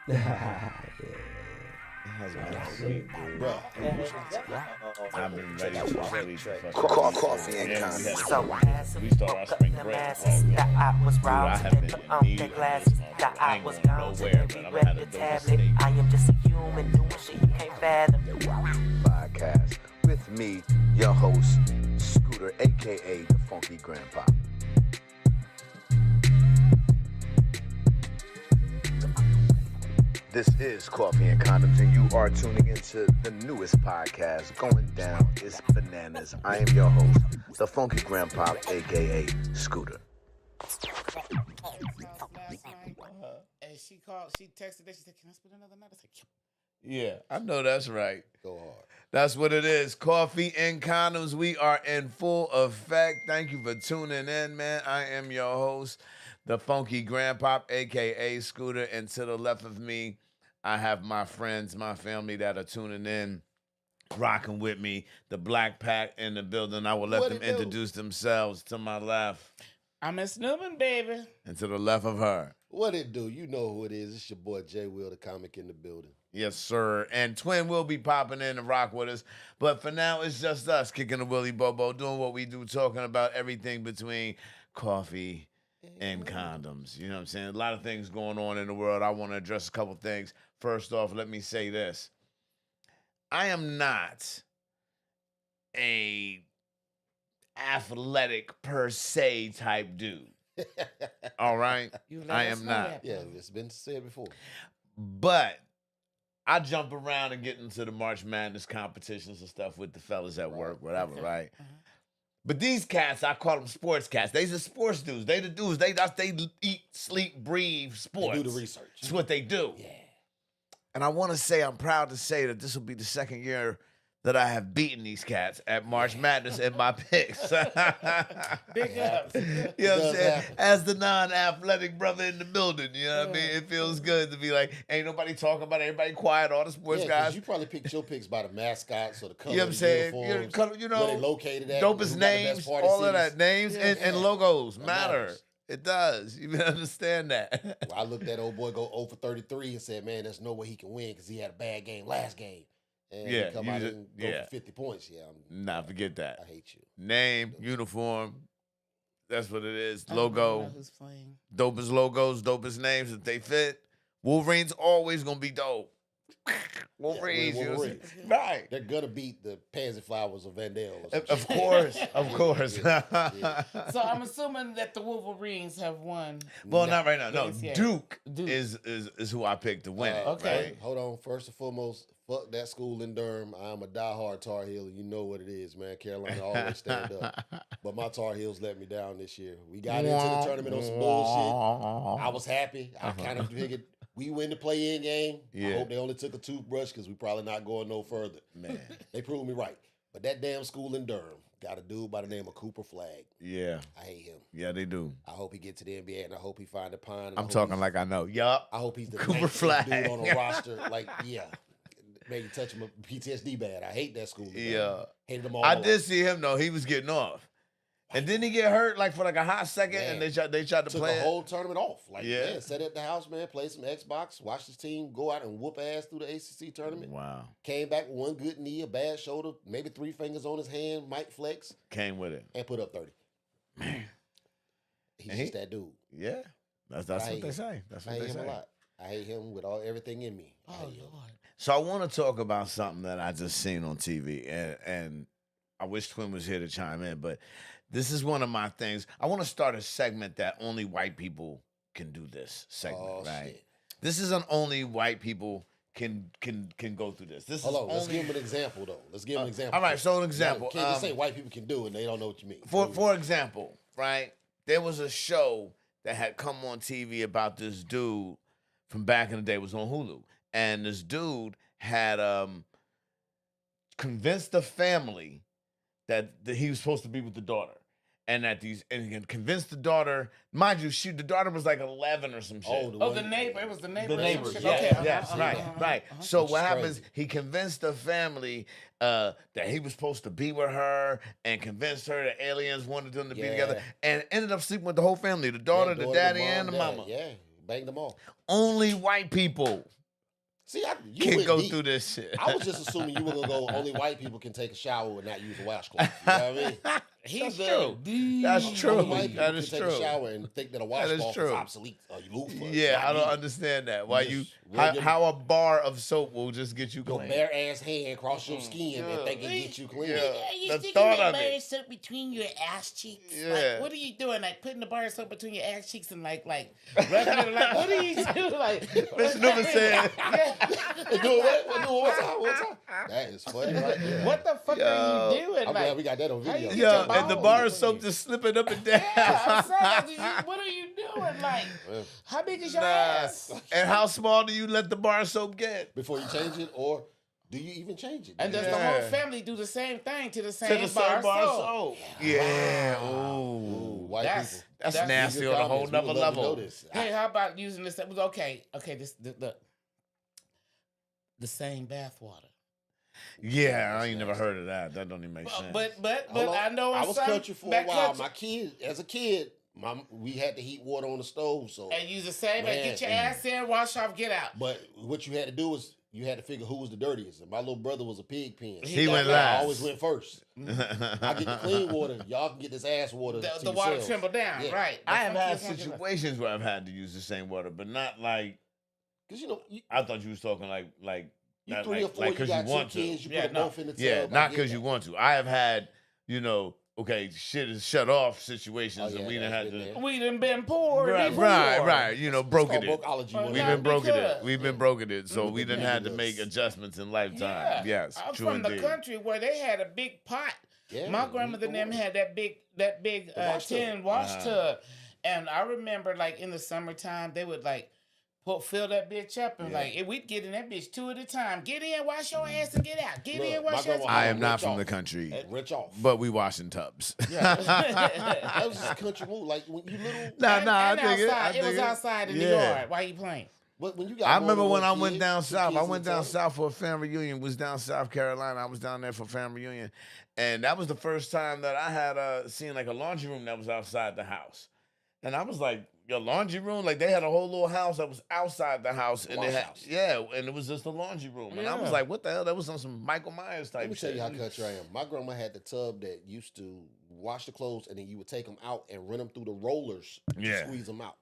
Has been a week, dude. Bruh. I've been ready to sleep for Coffee and yeah, we had condoms. to restart our spring break. Oh, yeah. Dude, I have been in need of this. I ain't going nowhere, but I'm gonna have to build a state. I am just a human doing shit you can't fathom. Podcast with me, your host, Scooter, aka the Funky Grandpa. This is Coffee and Condoms, and you are tuning into the newest podcast going down. It's bananas. I am your host, the Funky Grandpa, aka Scooter. And she texted that, she said, "Can I spend another night?" I said, Yeah, I know that's right. "Go hard." That's what it is. Coffee and Condoms. We are in full effect. Thank you for tuning in, man. I am your host, the Funky Grandpa, a.k.a. Scooter. And to the left of me, I have my friends, my family that are tuning in, rocking with me. The Black Pack in the building. I will let What them it do? introduce themselves. To my left I'm Miss Newman, baby. and to the left of her. What it do? You know who it is. It's your boy JWill, the comic in the building. Yes, sir. And Twin will be popping in to rock with us. But for now, it's just us kicking the Willy Bobo, doing what we do, talking about everything between coffee and condoms. You know what I'm saying? A lot of things going on in the world. I want to address a couple things. First off, let me say this. I am not a athletic per se type dude. All right? You let I us am know not. that, Yeah, brother. it's been said before. But I jump around and get into the March Madness competitions and stuff with the fellas at work, whatever, Okay. right? But these cats, I call them sports cats. They's the sports dudes. They the dudes. They eat, sleep, breathe sports. Do the research. It's what they do. Yeah. And I want to say, I'm proud to say that this will be the second year that I have beaten these cats at March Madness in my picks. Big ups. You know what I'm does saying? happen. As the non-athletic brother in the building, you know what I mean? It feels good to be like, ain't nobody talking about it, everybody quiet, all the sports Yeah, 'cause guys. You probably picked your picks by the mascots or the color You know what I'm saying? uniforms, You where they know, located at, dopest who got the names, best party all of cities. that. Names Yeah, and yeah. logos It matter. matters. It does. You understand that. Well, I looked at old boy go 0 for 33 and said, man, there's no way he can win because he had a bad game last game. And Yeah, he come you out just- and go yeah. for 50 points. Yeah, Nah, forget that. I hate you. Name, uniform. That's what it is. I don't know Logo. who's playing. Dopest logos, dopest names. If they fit, Wolverine's always going to be dope. Wolverines, you know what I'm saying? Wolverines. Right. They're going to beat the Pansy Flowers of Vandale. Or some Of shit. course, of course. Yeah. So I'm assuming that the Wolverines have won. Well, not right now. No, Yes, yeah. Duke, Duke. is who I picked to win it. Okay. Right? Hold on. First and foremost, fuck that school in Durham. I'm a diehard Tar Heel. You know what it is, man. Carolina always stand up. But my Tar Heels let me down this year. We got into the tournament on some bullshit. I was happy. I kind of figured we win the play-in game. Yeah. I hope they only took a toothbrush because we probably not going no further. Man, They proved me right. But that damn school in Durham got a dude by the name of Cooper Flag. yeah. I hate him. Yeah, they do. I hope he get to the NBA and I hope he find a pine. and I I'm hope talking he's- like I know. Yup. I hope he's the Cooper 19th Flag. dude on a roster. Like, yeah. Maybe touch him PTSD bad. I hate that school. Yeah. Hated them all. I my did life. see him, though. He was getting off. And didn't he get hurt like for like a hot second and Man. they tried to Took play the it? whole tournament off. Like, Yeah. yeah, sat at the house, man, play some Xbox, watch his team go out and whoop ass through the ACC tournament. Wow. Came back with one good knee, a bad shoulder, maybe 3 fingers on his hand, might flex, Came with it. and put up 30. He's And just that dude. Yeah. That's I what hate they him. say. That's I what hate they him a say. lot. I hate him with everything in me. I Oh, hate him. Lord. So I want to talk about something that I just seen on TV, and I wish Twin was here to chime in, but this is one of my things. I want to start a segment that only white people can do this segment, Oh, right? shit. This is an only white people can go through this. This Hold is on, let's only give him an example, though. Let's give him an example. all right, so an example. Can't just say white people can do it and they don't know what you mean. For example, right? There was a show that had come on TV about this dude from back in the day. It was on Hulu, and this dude had convinced the family that he was supposed to be with the daughter, and he convinced the daughter. Mind you, the daughter was like 11 or some shit. Oh, the neighbor. It was the neighbor. The neighbors, Okay, yes, yes, right, uh-huh, right. uh-huh. So Which what is happens? crazy. He convinced the family that he was supposed to be with her, and convinced her that aliens wanted them to be together, Yeah. and ended up sleeping with the whole family: the daughter, the daddy, and the mom, mama. Yeah, banged them all. Only white people See, you can went go deep. through this shit. I was just assuming you were gonna go. Only white people can take a shower and not use a washcloth. You know what I mean? That's true. That's true. Only white people That can is take true. a shower and think that a washcloth is true. obsolete or loofah. Yeah, I don't Not me. understand that. Why just how, rub your- how a bar of soap will just get you Your clean? bare ass hand across your skin and think it get you clean. Yeah. You The sticking thought that of bar it. soap between your ass cheeks? Yeah. Like, what are you doing? Like putting the bar soap between your ass cheeks and like rubbing it? Like, what are you doing? Like, Mr. Newman said, They do it one time. That is funny right there. what the fuck are you doing? I'm like, glad we got that on how video. you yo, get and the balls bar of clean? soap just slipping up and down. Yeah, I'm saying, what are you doing? Like, how big is your ass? And how small do you let the bar of soap get? Before you change it, or do you even change it? And does the Yeah. whole family do the same thing to the same, To the same bar of soap? soap. Yeah. Ooh, Ooh. white That's- people. That's That's- nasty Leave your on a whole comments. We nother would love to know level. this. Hey, how about using this? Okay. Look, the same bathwater. Yeah, I ain't never heard of that. That don't even make sense. But Hold on. I know I in was some country for a back while. country- As a kid, we had to heat water on the stove. So, and use the same. Man, Get your ass in, wash off, get out. but what you had to do was you had to figure who was the dirtiest. And my little brother was a pig pen. He went I last. always went first. I get the clean water. Y'all can get this ass water. The to water yourselves. tremble down, Yeah. right? I have had Funky- situations where I've had to use the same water, but not like Cause you I thought you was talking like you not 3 or like 4, you 'cause got you want two to. kids, you Yeah, put them no. both in the tub. Yeah, I not get because you that. want to. I have had, okay, shit is shut off situations, Oh, yeah, and we done that's had been to. there. We done been poor. Right, before. right. It's Broken called it. Brokeology Well, one We've yeah, day. been broken it. because- We've been broken it. So we done had to make Ridiculous. adjustments in lifetime. Yeah. Yes, I'm true from indeed. the country where they had a big pot. Yeah, My you grandmother eat and the them water. had that big wash tub. tin wash Uh-huh. tub, and I remember like in the summertime they would like fill that bitch up and Yeah. we'd get in that bitch 2 at a time. Get in, wash your ass, and get out. Get in, Look, wash my your ass. grandma- I am not Rich from off. the country, Rich off. but we wash in tubs. That was just a country move. Like when you little, And I dig it. outside. I It was dig outside in the Yeah. yard. Why you playing? but when you got I more remember than when one I went kid, down 2 south. kids I in went the down tub, south for a family reunion. Was down South Carolina. I was down there for family reunion, and that was the first time that I had seen like a laundry room that was outside the house, and I was like, "Your laundry room?" Like they had a whole little house that was outside the house, and Wash they had house. and it was just a laundry room, and I was Yeah. like, "What the hell?" That was on some Michael Myers type Let me tell shit. you how country I am. My grandma had the tub that used to wash the clothes, and then you would take them out and run them through the rollers to Yeah. squeeze them out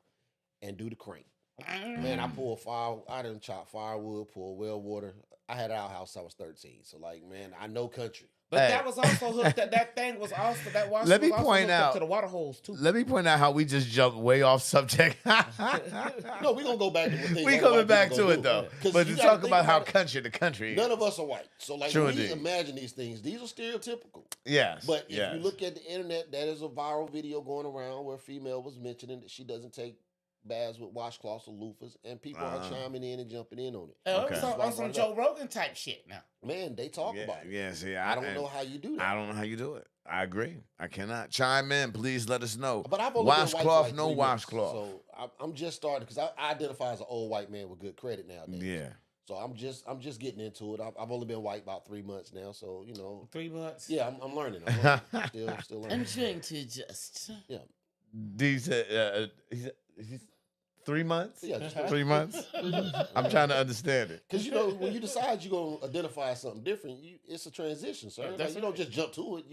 and do the crank. Mm. Man, I pulled fire. I done chop firewood, pull well water. I had our house. I was 13, so like, man, I know country. But Hey. that was also hooked. That thing was also that wash. Let was me also point hooked up out- to the water holes too. Let me point out how we just jumped way off subject. No, we gonna go back to what things We all coming white back people to it gonna though, do. 'Cause but you to gotta talk think about how it. the country. None of us are white, so like True when we indeed. imagine these things, these are stereotypical. Yes, But if yes. you look at the internet, that is a viral video going around where a female was mentioning that she doesn't take baths with washcloths or loofahs, and people are chiming in and jumping in on it. It was Okay. on That's why I some brought it Joe up. Rogan type shit now. Man, they talk about it. Yeah, see, I don't know how you do that. I don't know how you do it. I agree. I cannot. Chime in, please. Let us know. But I've only been white for washcloth, like no 3 months, washcloth. So I'm just starting because I identify as an old white man with good credit nowadays. Yeah. So I'm just getting into it. I've only been white about 3 months now, so you know. 3 months. Yeah, I'm learning. I'm learning. still learning. I'm trying to adjust. Yeah, D said, he's 3 months. yeah. Just 3 months. I'm trying to understand it. Because you know when you decide you're gonna identify as something different, it's a transition, sir. That's Like, you don't just jump to it.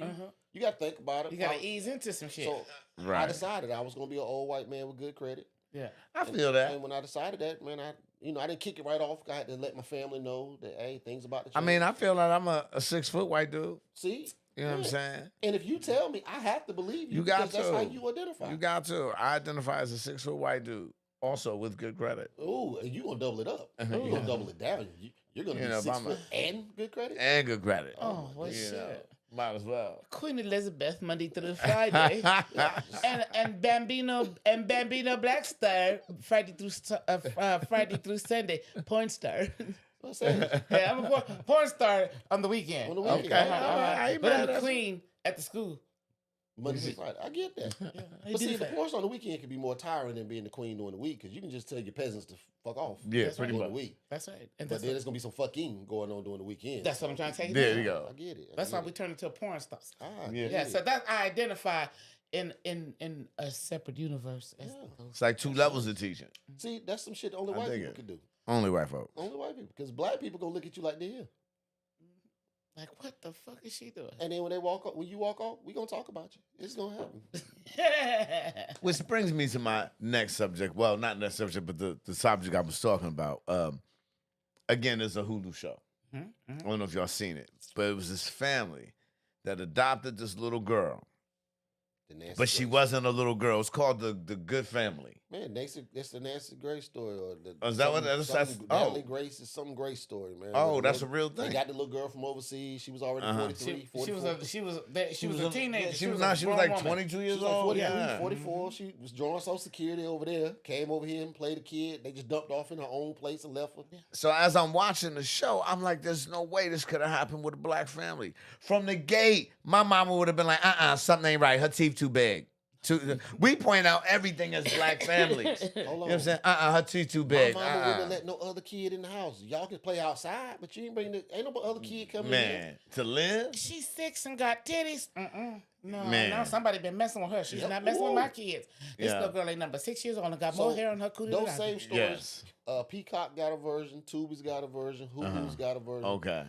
You got to think about it. You gotta ease into some shit. So I Right. decided I was gonna be an old white man with good credit. yeah. I feel that. And when I decided that, man, I didn't kick it right off. I had to let my family know that hey, things about to I change. mean, I feel like I'm a 6 foot white dude. see, You know what I'm Yeah. saying? And if you tell me, I have to believe you. You got because that's how to. you identify. You got to. I identify as a 6 foot white dude, also with good credit. Ooh, and you gonna double it up. You're gonna double it down. You're gonna You be know, 6 if I'm foot and good credit. And good credit. Oh, well, You shit. know, might as well. Queen Elizabeth, Monday through Friday, and Bambino Black Star, Friday through Sunday, porn star. What's that? Yeah, I'm a porn star on the weekend. On the weekend. Okay. Uh-huh. I ain't But mad I'm the at queen at the school. Monday through Friday. I get that. I But do see, the that. porn on the weekend can be more tiring than being the queen during the week because you can just tell your peasants to fuck off. Yeah, That's pretty during much. the week. That's right. And But that's, then there's gonna be some fucking going on during the weekend. that's what I'm trying to take it There down. you go. I get it. I That's get why we it. turn into a porn star. Ah, I Yeah. get Yeah, it. so that I identify in a separate universe. As Yeah. opposed It's like 2 levels of teaching. See, that's some shit only I white dig people it. can do. Only white folk. Only white people. Because black people gonna look at you like they're here. Like, what the fuck is she doing? And then when you walk off, we gonna talk about you. It's gonna happen. Which brings me to my next subject. Well, not next subject, but the subject I was talking about. Again, it's a Hulu show. I don't know if y'all seen it, but it was this family that adopted this little girl. But she wasn't a little girl. It's called the Good Family. Man, it's the Nancy Grace story. Or the, Oh, is that what that is? Natalie Grace is some Grace story, man. Oh, that's a real thing. They got the little girl from overseas. She was already 43, 44. She was a teenager. She was grown like woman. 22 She years was like old. 43, Yeah. 44. She was drawing Social Security over there. Came over here and played a kid. They just dumped off in her own place and left her. So as I'm watching the show, I'm like, there's no way this could have happened with a black family. From the gate, my mama would have been like, something ain't right. Her teeth too big. We point out everything as black families. Hold on. You know what I'm saying? Her teeth too big. My mama wouldn't let no other kid in the house. Y'all can play outside, but you ain't ain't no other kid coming in. Man, to live? She's 6 and got titties. No, Man. no, somebody been messing with her. She's not messing with my kids. This little girl ain't number 6 years old and got more hair on her cootie. Those same stories. Yes. Peacock got a version. Tubi's got a version. Hulu's got a version. Okay.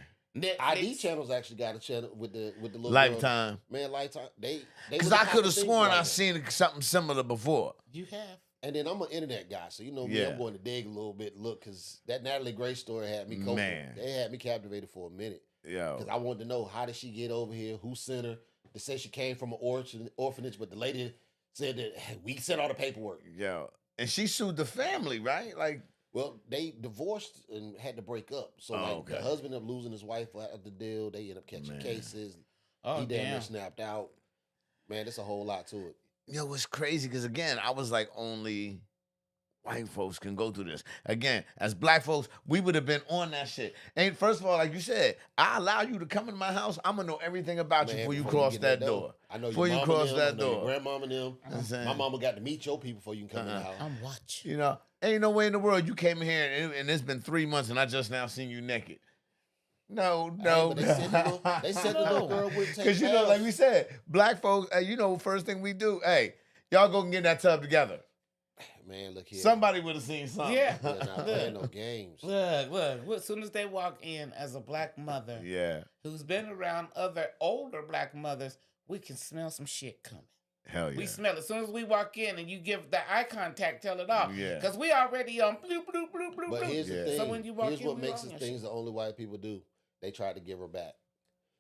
ID channels actually got a channel with the little Lifetime. Girl. Man, Lifetime. They Because was I could have things sworn like I that. seen something similar before. You have. And then I'm an internet guy, so you know me, Yeah. I'm going to dig a little bit. Look, because that Natalie Grace story had me cold. Man. They had me captivated for a minute. Yo. Because I wanted to know, how did she get over here? Who sent her? They say she came from an orphanage, but the lady said that we sent all the paperwork. Yo. And she sued the family, right? Like, Well, they divorced and had to break up. So okay. the husband ended up losing his wife at the deal. They ended up catching cases. Oh, He damn near damn. snapped out. Man, there's a whole lot to it. yo, it's crazy because, again, I was like, only white folks can go through this. Again, as black folks, we would have been on that shit. And first of all, like you said, I allow you to come in my house. I'm going to know everything about you Man, before you before cross get that door. I know Before your you mama cross them, that I know your door. grandmama them. I'm saying. My mama got to meet your people before you can come in the house. I'm watching. You know, ain't no way in the world you came in here and it's been 3 months and I just now seen you naked. No. But they said the little girl wouldn't take Because, you know, baths. like we said, black folks, you know, first thing we do, hey, y'all go and get in that tub together. Man, look here. Somebody would have seen something. Yeah. They're not playing no games. Look. As soon as they walk in as a black mother Yeah. who's been around other older black mothers, we can smell some shit coming. Hell yeah. We smell it. As soon as we walk in and you give the eye contact, tell it off. Yeah. Because we already on bloop, bloop, bloop, bloop, But bloop. here's the Yeah. thing. So when you walk Here's in, what we makes on the your things shit. that only white people do. They try to give her back.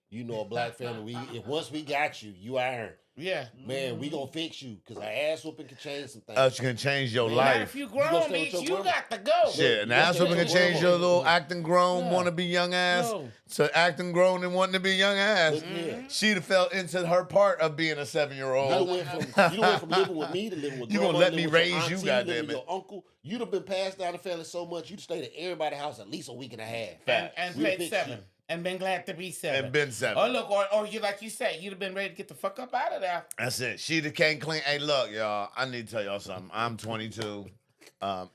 You know, a black family, once we got you, you iron. Yeah. Man, we gonna fix you because our ass whooping can change some things. You can change your Man, Now, life. if you You gonna grown, stay with bitch, your you grandma? got to go. Shit, and you ass gotta whooping can stay with change your your little grandma. acting grown, Yeah. want to be young ass No. to acting grown and wanting to be young ass. Look here. She'd have fell into her part of being a You 7-year-old. done went from living with me to living with You gonna grandma, let living me with your raise you, auntie, goddamn living with it. your uncle. You'd have been passed down the family so much you'd stayed at everybody's house at least a week and a half. And We played fix 7. you. And been glad to be 7. And been 7. Or look, or you like you said, you'd have been ready to get the fuck up out of there. That's it. She the came clean. Hey, look, y'all. I need to tell y'all something. I'm 22.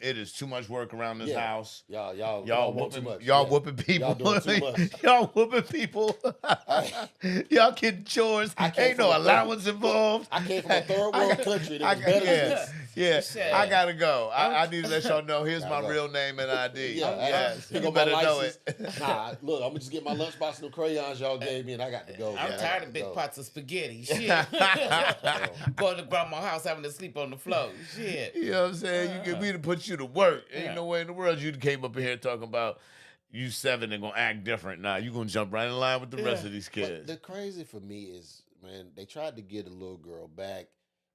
It is too much work around this Yeah. house. Y'all Y'all want too whooping, much. y'all Yeah. whooping people. Y'all doing too much. Y'all whooping people. Y'all getting chores. I came Ain't no from a third- allowance involved. I came from a third world country that was better than this. Yeah, Shit. I gotta go. I need to let y'all know. Here's my Gotta go. real name and ID. Yeah, yes, here you go my better know license. it. Nah, look, I'm gonna just get my lunchbox and the crayons y'all gave me, and I got to go. I'm man. I tired got of to big go. pots of spaghetti. Shit. Going to grandma's house having to sleep on the floor. Shit. You know what I'm saying? You get me to put you to work. Ain't Yeah. no way in the world you came up in here talking about you 7 and gonna act different. Nah, you gonna jump right in line with the rest of these But kids. the crazy for me is, man, they tried to get a little girl back.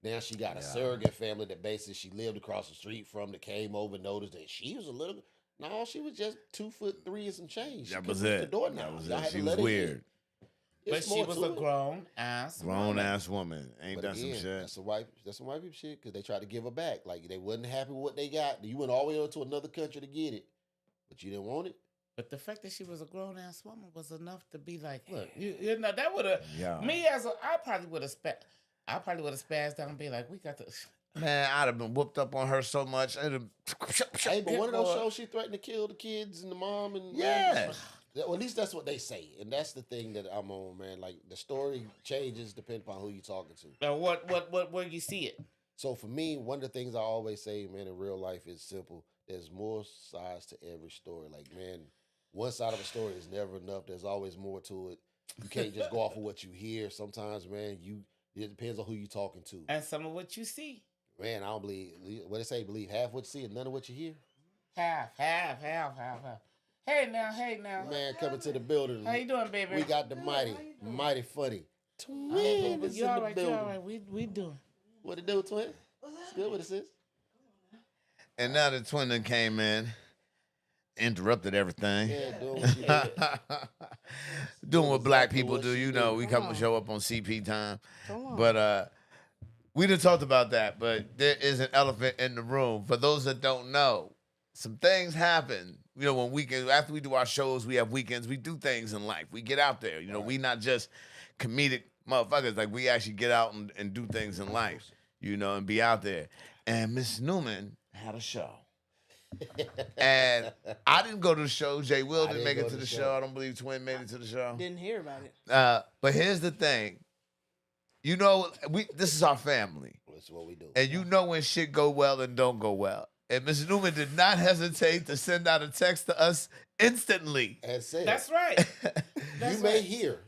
Now she got a surrogate family that basically she lived across the street from that came over and noticed that she was a little. No, she was just 2'3" and some change. She That was couldn't reach it. The door That now. was Y'all it. had to She was let her in. weird. But It's she more was to a it. grown ass. Grown ass woman. Ain't But that some again, shit? That's some white people shit because they tried to give her back. Like they wasn't happy with what they got. You went all the way over to another country to get it, but you didn't want it. But the fact that she was a grown ass woman was enough to be like, look, you know, that would have Yeah. me as a I probably would have spazzed out and be like, we got to Man, I'd have been whooped up on her so much. Hey, but one of those shows she threatened to kill the kids and the mom and Yeah. Well, at least that's what they say, and that's the thing that I'm on, man. Like the story changes depending upon who you're talking to. Now, what where you see it? So for me, one of the things I always say, man, in real life is simple. there's more sides to every story. Like, man, one side of a story is never enough. There's always more to it. You can't just go off of what you hear. Sometimes, man, it depends on who you're talking to. And some of what you see. Man, I don't believe what they say. Believe half what you see and none of what you hear. Half. Hey now. Man, coming to the building. How you doing, baby? We got the mighty funny Hey, twin. Is you in all the right? building. You all right? We doing. What it do, twin? It's good. What it says? And now the twin that came in, interrupted everything. Yeah, doing what you do. Doing what black exactly people what do. she You do. know, we Come come on. show up on CP time. Come on. But we done talked about that, but there is an elephant in the room. For those that don't know, some things happen. You know, when weekends, after we do our shows, we have weekends, we do things in life. We get out there. You know, we not just comedic motherfuckers. Like, we actually get out and do things in life, you know, and be out there. And Miss Newman had a show. And I didn't go to the show. JWill didn't didn't make go it to to the the show. show. I don't believe Twin made it to the show. Didn't hear about it. But here's the thing. You know, this is our family. That's what we do. And you know when shit go well and don't go well. And Ms. Newman did not hesitate to send out a text to us instantly. And said, That's right. That's you may right. hear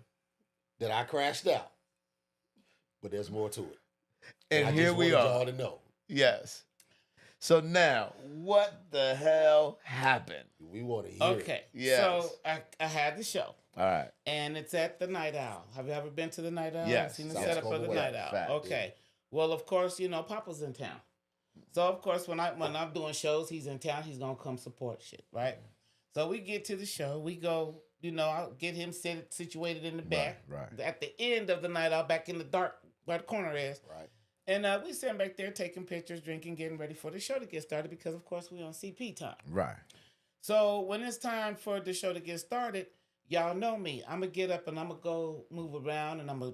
that I crashed out, but there's more to it. And I here just we wanted are. y'all to know. Yes. So now, what the hell happened? We want to hear it. Okay. Yes. So I had the show. All right. And it's at the Night Owl. Have you ever been to the Night Owl? Yes. Seen the South setup for the Carolina. Night Owl. Fact, Okay. Well, of course, you know, Papa's in town. So of course when I'm doing shows, he's in town, he's gonna come support shit, right? So we get to the show, we go, you know, I'll get him situated in the back. right. At the end of the Night Owl, back in the dark where the corner is. Right. And we sitting back there taking pictures, drinking, getting ready for the show to get started because of course we on CP time. Right. So when it's time for the show to get started, y'all know me. I'm gonna get up and I'm gonna go move around and I'm gonna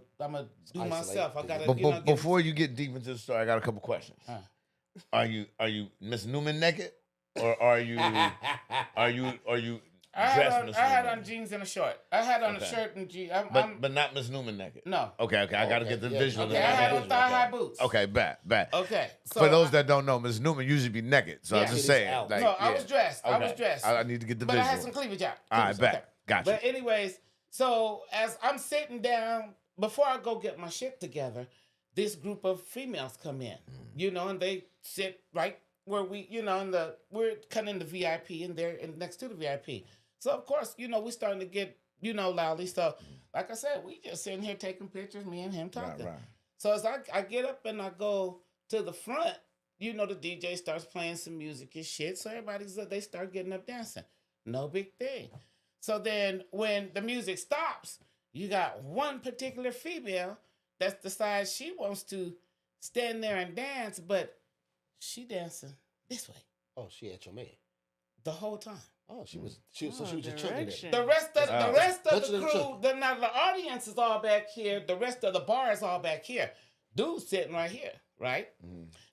do Isolate. myself. I gotta, But, you know, get before you get deep into the story, I got a couple questions. Uh. Are you Miss Newman naked? Or are you I had dressed on, Miss I had Newman? on jeans and a short. I had on Okay. a shirt and jeans. But not Miss Newman naked. No. Okay, I gotta Okay, get the yeah. visual. Okay, in I my had head. on thigh-high boots. Okay, bet. Okay. So For those that don't know, Miss Newman usually be naked. So I'm Yeah. just It is saying. out. Like, no, I yeah. was dressed. I was Okay. dressed. I need to get the but visual. I had some cleavage out. All right, Cleavage, bet. okay. Gotcha. But anyways, so as I'm sitting down, before I go get my shit together, this group of females come in, you know, and they sit right where we, you know, we're kind of in the VIP and they're next to the VIP. So of course, you know, we starting to get, you know, loudly. So like I said, we just sitting here taking pictures, me and him talking. Right. So as I get up and I go to the front, you know, the DJ starts playing some music and shit. So they start getting up dancing. No big thing. So then when the music stops, you got one particular female that's decided she wants to stand there and dance, but she dancing this way Oh, she at your man. the whole time. Oh, she was just chunking direction. it. The rest of Oh. the rest of Touching the and crew, chucking. now the audience is all back here. The rest of the bar is all back here. Dude's sitting right here, right?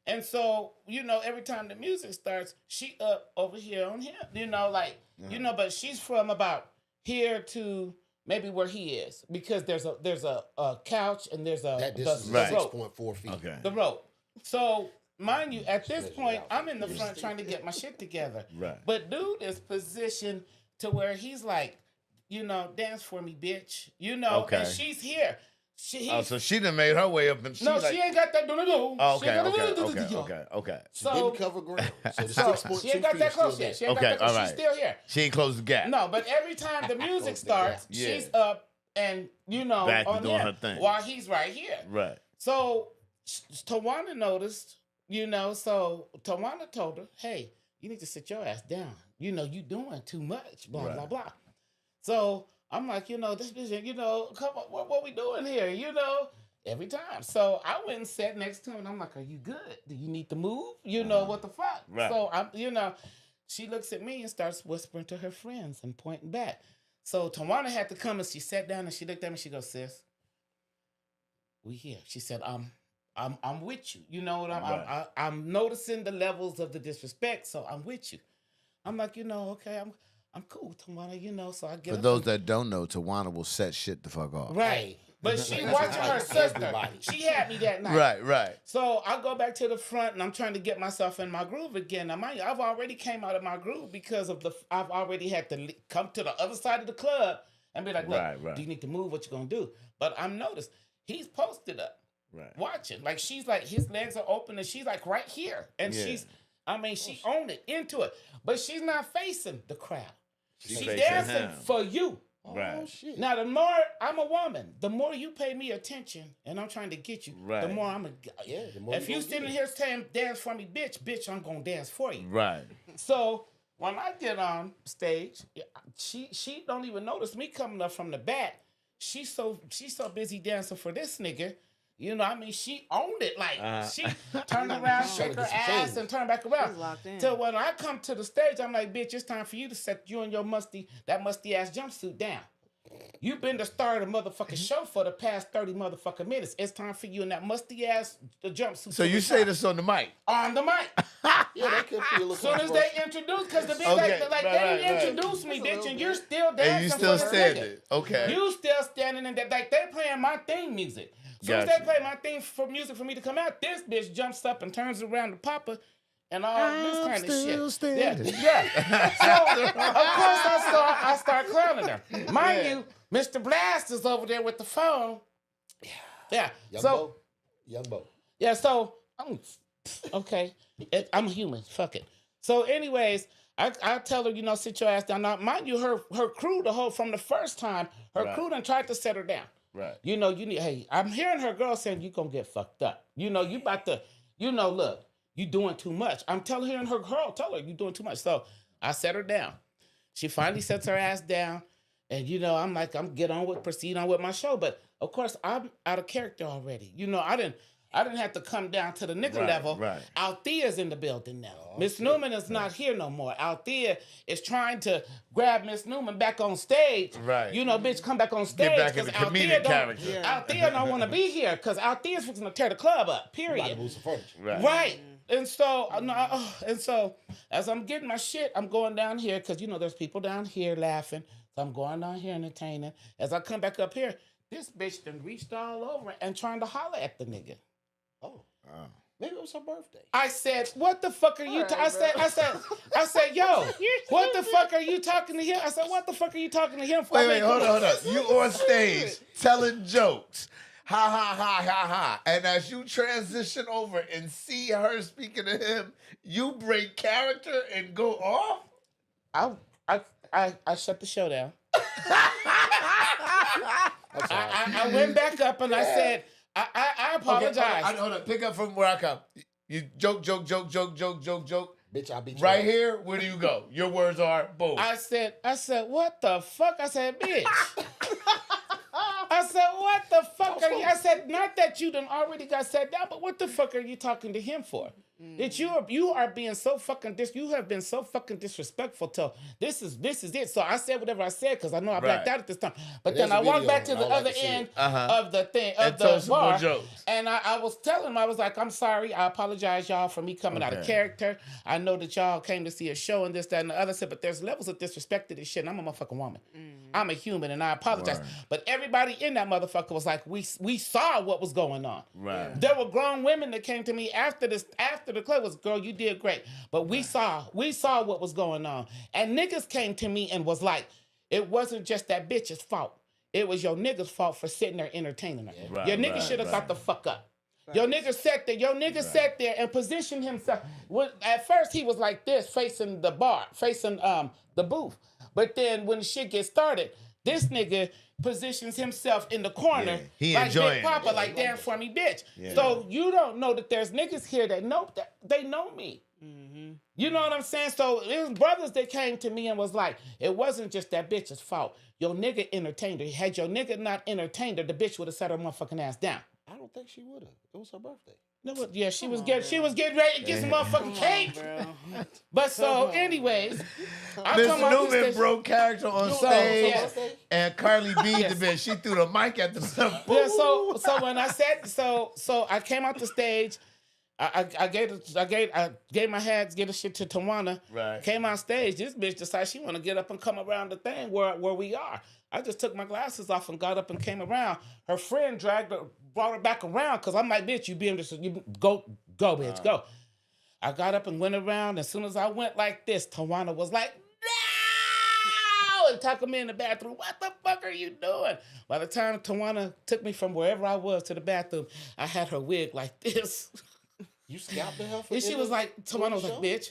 And so, you know, every time the music starts, she up over here on him. You know, like, you know, but she's from about here to maybe where he is because there's a couch and there's That the distance is Right. rope. 6.4 feet. Okay. The rope. So, mind you, at this Measure it point, out. I'm in the front trying to get my shit together. Right. But dude is positioned to where he's like, you know, dance for me, bitch. You know, Okay. and she's here. Oh, so she done made her way up and she no, like, she ain't got that do. Oh, okay. She So didn't cover ground. So the so 6.2 she ain't got feet that is still close there. yet. She ain't Okay, got that close. all She's right. still here. She ain't closed the gap. No, but every time the music Close the gap. starts, Yeah. she's up and you know Back to on doing there her thing. while he's right here. Right. So Tawana noticed, you know, so Tawana told her, hey, you need to sit your ass down. You know, you doing too much, blah, Right. blah, blah. So I'm like, you know, this bitch, you know, come on, what we doing here? You know, every time. So I went and sat next to him and I'm like, are you good? Do you need to move? You know, what the fuck? Right. So I'm, you know, she looks at me and starts whispering to her friends and pointing back. So Tawana had to come and she sat down and she looked at me and she goes, sis, we here. She said, I'm with you. You know what I'm noticing the levels of the disrespect, so I'm with you. I'm like, you know, okay, I'm cool with Tawana, you know. So I get For up those and- that don't know, Tawana will set shit the fuck off. right. But she watching her sister. She had me that night. Right. So I go back to the front and I'm trying to get myself in my groove again. Now, mind you, I've already came out of my groove because of I've already had to come to the other side of the club and be like, look, Right. do you need to move? What you gonna do? But I'm noticed he's posted up, watching. Like she's like his legs are open and she's like right here, and she owned it into it, but she's not facing the crowd. She's facing dancing him. for you. Right. Oh, shit. Now, the more I'm a woman, the more you pay me attention, and I'm trying to get you. Right. The more I'm a the more If you you gonna sitting get. here saying dance for me, bitch, I'm gonna dance for you. Right. So when I get on stage, she don't even notice me coming up from the back. She's so busy dancing for this nigga. You know, I mean, she owned it. Like, she turned around, shake her ass, and turned back around. She's locked in. Till when I come to the stage, I'm like, bitch, it's time for you to set you and your musty ass jumpsuit down. You've been the star of the motherfucking show for the past 30 motherfucking minutes. It's time for you in that musty ass jumpsuit. So you say this on the mic? On the mic. Yeah, they could feel a As soon as they introduce, because the bitch, Okay, like right, they didn't right. introduce me, bitch, and you're still dancing And you still for this standing? nigga. Okay. You still standing in that, like they playing my theme music. As soon as Gotcha. they play my theme for music for me to come out, this bitch jumps up and turns around to Papa and all this kind of shit. standing. Yeah. So of course I start clowning her. Mind you, Mr. Blast is over there with the phone. Yeah. Young Bo. Yeah, so okay. I'm human. Fuck it. So, anyways, I tell her, you know, sit your ass down. Now, mind you, her crew, from the first time, her crew done tried to set her down. Right. You know, hey, I'm hearing her girl saying you gonna get fucked up. You know, you about to, you know, look, you doing too much. I'm telling her and her girl, tell her you doing too much. So I set her down. She finally sets her ass down. And, you know, I'm like, proceed on with my show. But, of course, I'm out of character already. You know, I didn't have to come down to the nigga level. Right. Althea's in the building now. Miss Newman is not here no more. Althea is trying to grab Miss Newman back on stage. Right. You know, bitch, come back on stage. Get back in the comedic character. Althea don't want to be here because Althea's fixing to tear the club up, period. Move some furniture. Right. And so, as I'm getting my shit, I'm going down here because, you know, there's people down here laughing. So I'm going down here entertaining. As I come back up here, this bitch done reached all over and trying to holler at the nigga. Oh. Maybe it was her birthday. I said, what the fuck are you I said, yo, what the fuck are you talking to him? I said, what the fuck are you talking to him for? Wait, hold on. You on stage telling jokes. Ha, ha, ha, ha, ha. And as you transition over and see her speaking to him, you break character and go off? I shut the show down. I went back up and I said, I apologize. Okay, hold on. Pick up from where I come. You joke. Bitch, I beat you. Right here, where do you go? Your words are boom. I said, what the fuck? I said, bitch. I said, what the fuck are you? I said, not that you done already got sat down, but what the fuck are you talking to him for? That you are being so fucking you have been so fucking disrespectful till this is it. So I said whatever I said because I know I blacked out at this time. But then I walked back to the other end of the thing of the bar, and I was telling him, I was like, I'm sorry, I apologize, y'all, for me coming out of character. I know that y'all came to see a show and this, that, and the other. Said, but there's levels of disrespect to this shit. And I'm a motherfucking woman. I'm a human, and I apologize. But everybody in that motherfucker was like, we saw what was going on. Right. There were grown women that came to me after the club was, girl, you did great. But we saw what was going on. And niggas came to me and was like, it wasn't just that bitch's fault. It was your nigga's fault for sitting there entertaining her. Right, your nigga should have got the fuck up. Your nigga sat there and positioned himself. At first he was like this, facing the bar, facing the booth. But then when the shit gets started, this nigga positions himself in the corner, Yeah, he like enjoying Big Papa, it. like damn for me, bitch. Yeah. So you don't know that there's niggas here that know that they know me. You know what I'm saying? So there's brothers that came to me and was like, it wasn't just that bitch's fault. Your nigga entertained her. Had your nigga not entertained her, the bitch would have set her motherfucking ass down. I don't think she would have. It was her birthday. No, but yeah, she was getting ready to get some motherfucking cake. But so, anyways, I Miss come out Newman this broke character on stage, yeah. and Carly B the bitch. She threw the mic at the Yeah, so when I said so I came out the stage. I gave my hat, get a shit to Tawana. Right. Came on stage. This bitch decided she want to get up and come around the thing where we are. I just took my glasses off and got up and came around. Her friend brought her back around because I'm like, bitch, you be able to go, bitch, go. I got up and went around. As soon as I went like this, Tawana was like, no! And tucked me in the bathroom. What the fuck are you doing? By the time Tawana took me from wherever I was to the bathroom, I had her wig like this. You scalped her for And she was like, Tawana was like, show? bitch,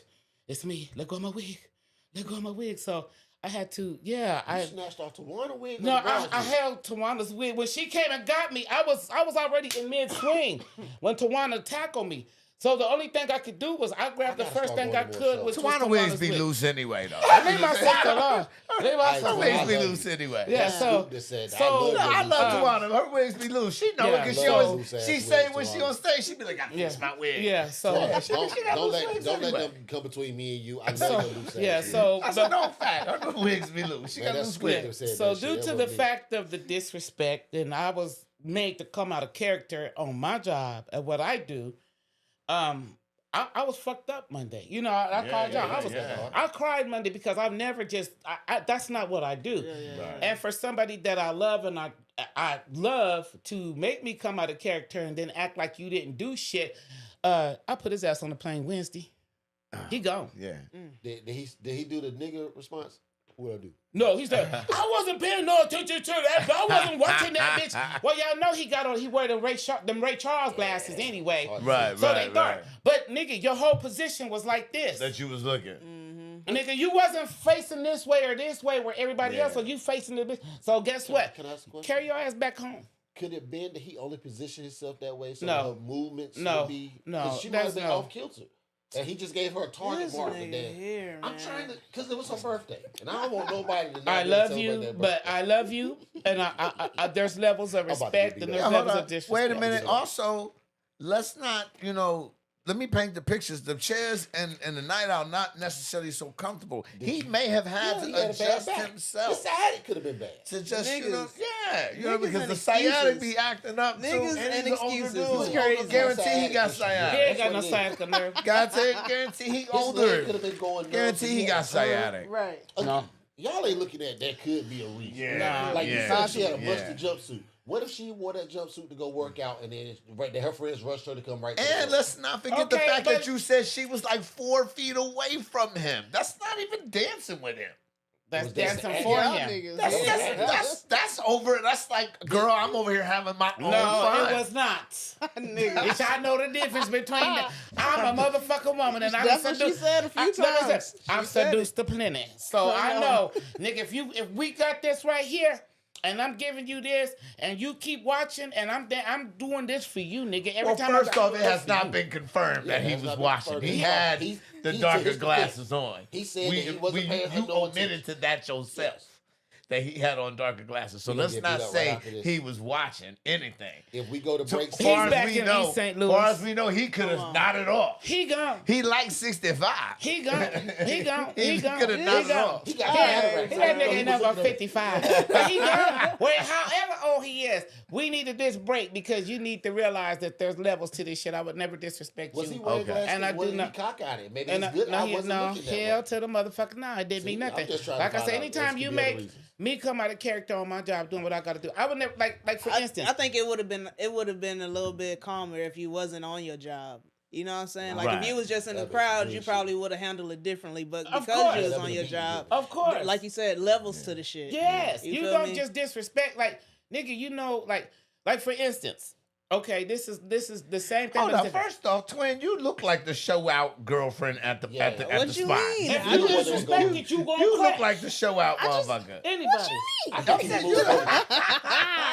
it's me. Let go of my wig. Let go of my wig. So I had to, You snatched off Tawana wig. No, I held Tawana's wig. When she came and got me, I was already in mid-swing when Tawana tackled me. So the only thing I could do was I grabbed the first thing I could, which was Tawana wigs Tawana's be wig. loose anyway, though. I leave myself alone. Leave myself Wigs alone. be loose anyway. Yeah, so I love Tawana. Her wigs be loose. She know it Yeah, because so- she say when she on stage, she be like, I fix my wig. Yeah, so Don't let them come between me and you. I know you loose. yeah, so I said, no fact. Her wigs be loose. She Man, got that's loose sweet. wigs. So due to the fact of the disrespect, and I was made to come out of character on my job at what I do, I was fucked up Monday. You know, I called y'all. I cried Monday because I've never just. That's not what I do. Right. And for somebody that I love and I love to make me come out of character and then act like you didn't do shit. I put his ass on the plane Wednesday. He gone. Yeah. Did he do the nigga response? What I do? No, he said, I wasn't paying no attention to that. I wasn't watching that bitch. Well, y'all know he wear them Ray Charles glasses anyway. Right, So right, they thought. right. But nigga, your whole position was like this. That you was looking. Nigga, you wasn't facing this way or this way where everybody else, so you facing the bitch. So guess what? Can I ask a question? Carry your ass back home. Could it been that he only positioned himself that way so No. her movements No. would be... No. Because she might have There's been no- off kilter. And he just gave her a target This mark nigga today. here, I'm man. trying to... Because it was her birthday. And I don't want nobody to not I be able to love celebrate you, that but birthday. I love you, and I there's levels of about to respect give and you there's that. Hold levels on. of disrespect. Wait a minute. Also, let's not, let me paint the pictures. The chairs and the night out not necessarily so comfortable. He may have had Yeah, he to had a bad adjust back. The himself sciatic could have been bad. to just, Niggas. because and the sciatic excuses. be acting up too. Niggas And and he's an older excuses. dude. It's crazy. Guarantee he got He sciatic. ain't got no That's what it is. sciatic nerve. Guarantee he His leg older. could have been going nuts. Guarantee he got sciatic. Right. No. Y'all ain't looking at that could be a reason. Yeah. Like you Yeah. said, she had a Yeah. musty jumpsuit. What if she wore that jumpsuit to go work out and then her friends rushed her to come right to the And door? let's not forget the Okay, fact but- that you said she was like 4 feet away from him. That's not even dancing with him. That's Was that dancing the- for Y'all him. niggas. That's over. That's like, girl, I'm over here having my own No, fun. it was not. Nigga. Bitch, I know the difference between that. I'm a motherfucking woman and I'm That's what she said a few times. I'm She said seduced to plenty. So Come I on. know, nigga, if we got this right here and I'm giving you this and you keep watching and I'm doing this for you, nigga. Every Well, time first I off, it has not been confirmed Yeah, that he it has was not been watching. confirmed. He He- had he- the he darker said his glasses on. He said that he wasn't paying her you no admitted attention. to that yourself. That he had on darker glasses. So He gonna let's get not beat up right say after this. he was watching anything. If we go to break, As He's far back as we in know, East St. far Louis. as we know, he could Come have on. nodded off. He gone. He likes 65. He gone. He gone. He He gone. coulda He knocked gone. off. he got Yeah, cataracts. that I nigga know he ain't was never looking at- 55. But he gone. Well, however old he is, we needed this break because you need to realize that there's levels to this shit. I would never disrespect Was he you. wearing Okay. glasses? And I Was do he not- cockeyed? Maybe And it's good. I no, wasn't no, looking that hell way. to the motherfucker. No, it didn't See, mean I'm nothing. just trying to Like I find said, out. anytime There you could be other make reasons. me come out of character on my job doing what I got to do, I would never like for instance. I think it would have been a little bit calmer if you wasn't on your job. You know what I'm saying? Like Right. if you was just in the That'd be crowd, you bullshit. probably would have handled it differently. But Of because course. you was That on would've your been job, Of course. like you said, levels to the shit. Yes, you feel don't me? just disrespect. Like nigga, you know, like for instance. Okay, this is the same thing. Hold but up. different. First off, twin, you look like the show out girlfriend at the Yeah. at What the you spot. mean? If I you just- disrespect it, you gonna You crack. look like the show out just- motherfucker. Anybody. I thought you moved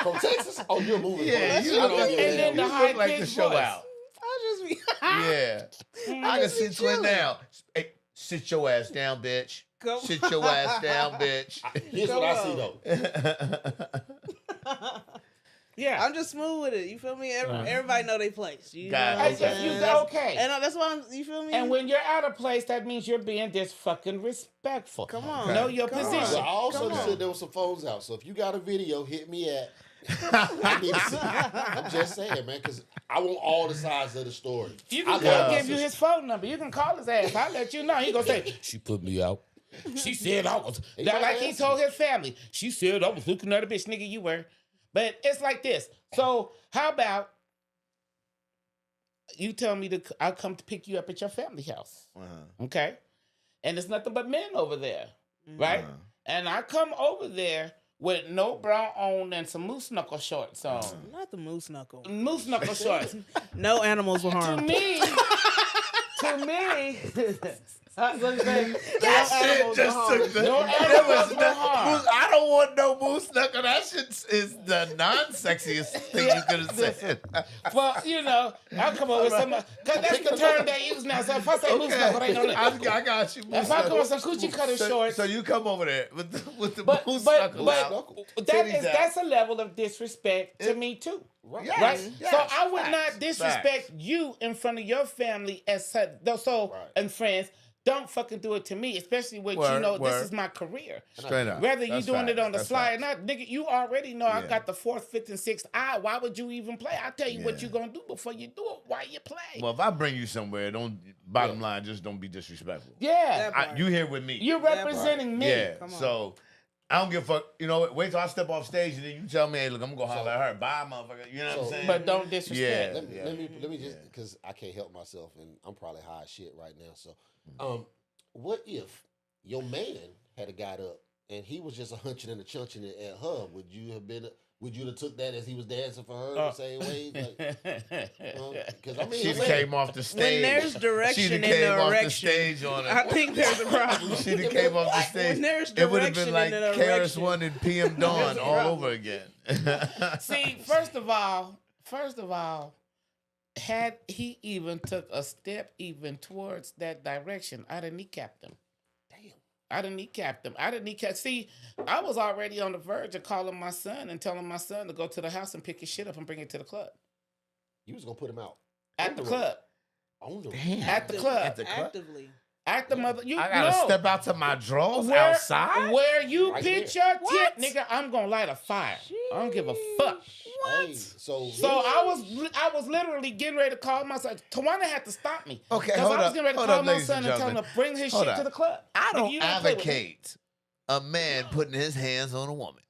from Texas. Oh, you're moving. Yeah, from you I look don't like, give a and then damn. the you high look like the pitched show voice. out. I just be Yeah. I can just see be twin chilling. now. Hey, sit your ass down, bitch. Come- Sit your ass down, bitch. Here's what I see though. Yeah. I'm just smooth with it. You feel me? Everybody know they place. You know Got what it. I'm Okay. saying? If you That's- okay. And that's why you feel me? And when you're out of place, that means you're being fucking respectful. Come on. know your Come on. position. Well, I also Come on. said there was some phones out. So if you got a video, hit me at I need to see. I'm just saying, man, because I want all the sides of the story. You I can love my give you sister. his phone number. You can call his ass. I'll let you know. He gonna say, she put me out. She said I was He like might he ask told his family. She said I was looking at a bitch, nigga. You were, but it's like this. So how about you tell me I'll come to pick you up at your family house, okay? And there's nothing but men over there, right? And I come over there with no bra on and some moose knuckle shorts on. Not the moose knuckle. Moose knuckle shorts. No animals were To harmed. me, That shit just took the. No There animals was were harmed. I don't want no moose knuckle. That shit is the non-sexiest thing you could have said. Well, you know, I'll come over with some, because that's the term they use now. So if I say moose knuckle, they know I that. got you. If I come with some coochie cutter shorts. So you come over there with the But moose knuckle out. Titties out. that's a level of disrespect to me too. Yes, Right? yes, So I would facts, not disrespect you in front of your family as such. And friends, don't fucking do it to me, especially when you know this is my career. Straight up. Whether you That's doing it facts. on the That's slide or facts. not, nigga, you already know I Yeah. got the 4th, 5th, and 6th eye. Why would you even play? I'll tell you what Yeah. you gonna do before you do it. Why you play? Well, if I bring you somewhere, bottom line, just don't be disrespectful. Yeah. You here with me. You're representing me. Yeah. Come on. So I don't give a fuck. You know what? Wait till I step off stage and then you tell me, hey, look, I'm gonna go holler at her. Bye, motherfucker. You know what I'm saying? But don't disrespect. Yeah. Let me just, because I can't help myself, and I'm probably high as shit right now. So, what if your man had got up and he was just a hunching and a chunching at her? Would you have took that as he was dancing for her the same way? Because I mean, She came off the stage. When there's She direction done in came the off the erection, stage on I her. think there's a problem. She done came off the stage. When there's It would have direction been like in the KRS erection. One and PM Dawn a all problem. over again. See, first of all, had he even took a step even towards that direction, I'd have kneecapped him. damn. I'd have kneecapped him. See, I was already on the verge of calling my son and telling my son to go to the house and pick his shit up and bring it to the club. You was gonna put him out At On the the club. on the At the club. At the club? Actively. At the mother. You I gotta know. step out to my drawers Where- outside. Where you Right pitch there. your tent, nigga, I'm gonna light a fire. I don't give a fuck. Hey, so So I was literally getting ready to call my son. Tawana had to stop me. Okay, Because hold I was up, getting ready to hold call up, my ladies son and and tell him gentlemen. to bring his Hold shit up. to the club. I Nigga, don't you play with me. advocate a man putting his hands on a woman.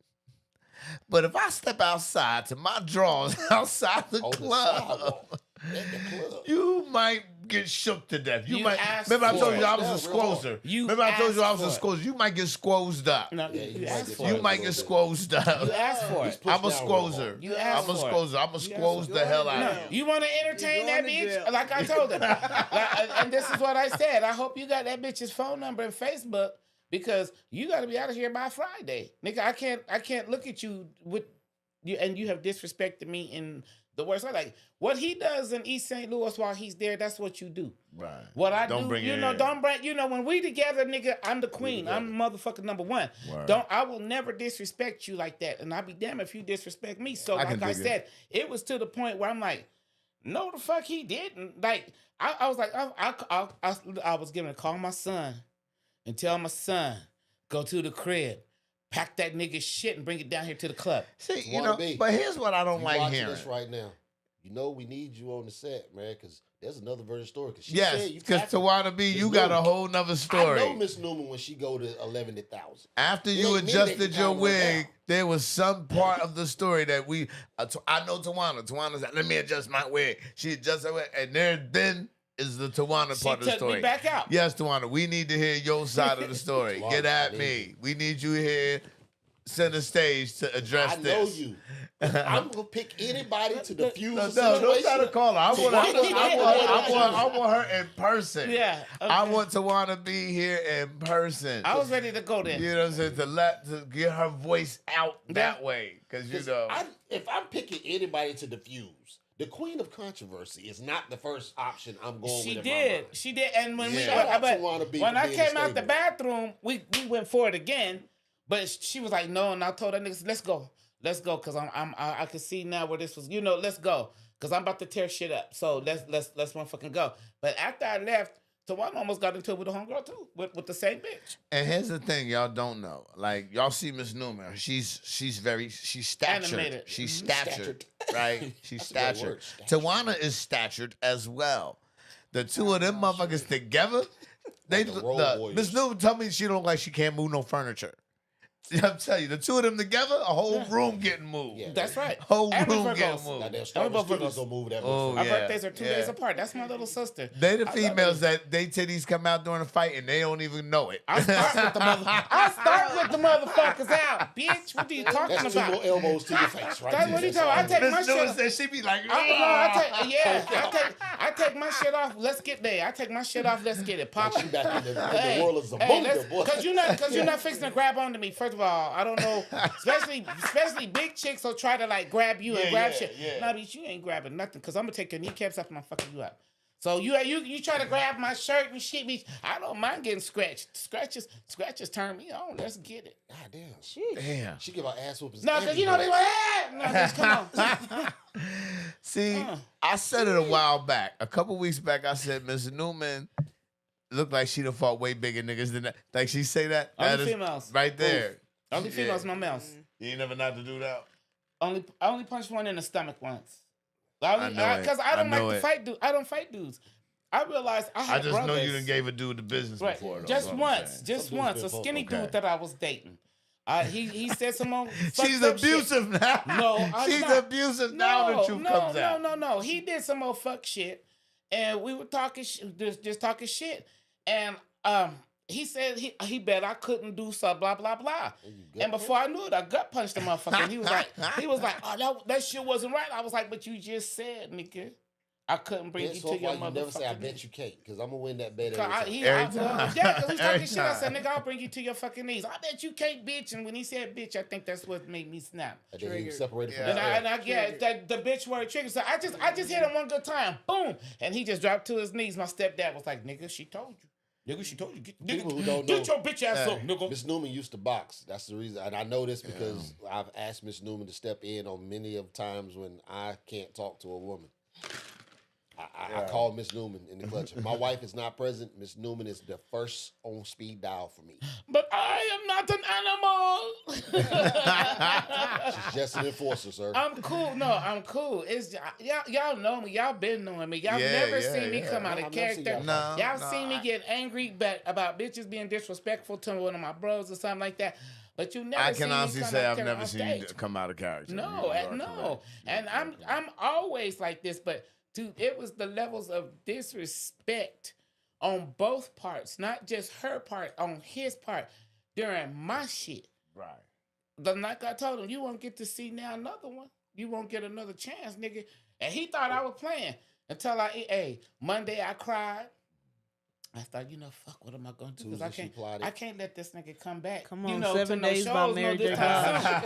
But if I step outside to my drawers outside the on the club, sidewalk at the club. you might get shook to death. You You might. asked Remember, I for told it. you I was Yeah, a squozer. You Remember, I told you I was a asked for squozer. You might get squozed up. No, Yeah, you you asked might for get You it. might get squozed up. You asked for it. Push I'm a down real squozer. hard. You I'm asked a for it. squozer. I'm a squoze the hell out No, of you. you want to entertain You're that going to bitch? jail. Like I told him. And this is what I said. I hope you got that bitch's phone number and Facebook because you got to be out of here by Friday, nigga. I can't look at you with you and you have disrespected me in the worst way. Like what he does in East St. Louis while he's there, that's what you do. Right. What I Don't do, bring you it know, in. don't bring, you know, when we together, nigga, I'm the queen. I'm motherfucking number one. Word. I will never disrespect you like that. And I'll be damned if you disrespect me. So I can like I dig it. said, it was to the point where I'm like, no, the fuck he didn't. Like, I was like, I was giving a call my son and tell my son, go to the crib, pack that nigga's shit and bring it down here to the club. See, you Wanna know, be. but here's what I don't You like watching hearing. this right now. You know we need you on the set, man, because there's another version story. Cause she Yes, said you because packed Tawana B, Miss you got a Newman. whole nother story. I know Miss Newman when she go to 11,000. After It you ain't me that adjusted can your calm her wig, down. there was some part of the story that I know Tawana. Tawana said, let me adjust my wig. She adjusted her wig, and then is the Tawana She part of the took me story. back out. Yes, Tawana, we need to hear your side of the story. Tawana, Get at I me. need We need you here, center stage to address I know this. you. I'm gonna pick anybody to defuse No, the don't try to situation. call her. I want her in person. Yeah. I okay. want Tawana be here in person. I was ready to go there. You know what I'm saying? To get her voice out that way. Because, you 'Cause know. if I'm picking anybody to diffuse, the queen of controversy is not the first option I'm going She with. did. She did. And when Yeah. Shout out but to Wanna Be when for I being came out the stable. bathroom, we went for it again. But she was like, no, and I told her niggas, let's go, cause I can see now where this was. You know, let's go, cause I'm about to tear shit up. So let's motherfucking go. But after I left, So I almost got into it with a homegirl too, with the same bitch. And here's the thing, y'all don't know. Like y'all see Miss Newman, she's statured. Animated. She's statured, right? She's That's a great statured. word, Tawana is statured as well. The two of them motherfuckers together, they Like the role warriors. Miss Newman told me she don't look like she can't move no furniture. I'm telling you, the two of them together, a whole room getting moved. Yeah. That's right. Whole And room Virgos. getting moved. Goddamn, Star Wars both Studios Virgos. don't move that much. Oh, Our yeah, birthdays are 2 days apart. That's my little sister. They the I love females it. that they titties come out during a fight and they don't even know it. I start with the motherfuckers out, bitch. What are you talking That's 2 about? more elbows to your face, right? That's what you talking about. I take my Miss shit Newman off. said she be like, I take my shit off. Let's get there. I take my shit off. Let's get it. Pop. She back in the world of Zamunda, boy. Cause you're not fixing to grab onto me. First of all, I don't know. Especially big chicks will try to like grab you and grab shit. yeah. Nah, bitch, you ain't grabbing nothing. Cause I'm gonna take your kneecaps up and I'm fucking you up. So you try to grab my shirt and shit, bitch. I don't mind getting scratched. Scratches turn me on. Let's get it. God damn. damn. She give her ass whoopings. No, cause you know they like, no, bitch, come on. See, I said it a while back. A couple weeks back, I said Miss Newman looked like she'd have fought way bigger niggas than that. Like she say that? Only That is females. right there. Only females, no males. You ain't never not to do that. I only punched one in the stomach once. I know it. Because I don't I know like to it. fight dudes. I don't fight dudes. I realized I I had just know brothers. you done gave a dude the business Right. before. Though, Just is what I'm once. saying. Just Some once. A dudes been skinny fucked. dude that I was dating. He said some more. She's fucked up shit. abusive now. No, I'm she's not. abusive now. The truth comes out. No. He did some more fuck shit, and we were talking just talking shit, and he said he bet I couldn't do so blah blah blah, and before I knew it, I gut punched the motherfucker. And he was like, oh that shit wasn't right. I was like, but you just said, nigga, I couldn't bring you to your You never say, I motherfucking bet knees. you can't, because I'm going to win that bet every Cause time. Every time. Yeah, because he's Every talking shit. I said, time. nigga, I'll bring you to your fucking knees. I bet you can't, bitch. And when he said bitch, I think that's what made me snap. And then he was separated from Yeah. And that. I that the bitch word triggered. So I just hit him one good time. Boom. And he just dropped to his knees. My stepdad was like, nigga, she told you. Nigga, she told you. People who don't Get know, your bitch ass up, nigga. Miss Newman used to box. That's the reason. And I know this because I've asked Miss Newman to step in on many of times when I can't talk to a woman. I call Miss Newman in the clutch. If my wife is not present, Miss Newman is the first on speed dial for me. But I am not an animal. She's just an enforcer, sir. I'm cool. No, I'm cool. It's y'all know me. Y'all been knowing me. Y'all never seen me come out of I've never seen character. y'all Y'all seen me get angry about bitches being disrespectful to one of my bros or something like that. But you never I seen can me honestly come say out I've there never on seen you stage. come out of character. No, You are no. correct. And I'm always like this, but dude, it was the levels of disrespect on both parts, not just her part, on his part during my shit. Right. But like I told him, you won't get to see now another one. You won't get another chance, nigga. And he thought I was playing until Monday I cried. I thought, fuck, what am I going to do? Because Tuesday she plotted. I can't let this nigga come back. Come on, to 7 no days by shows, Mary this J. time. Blige.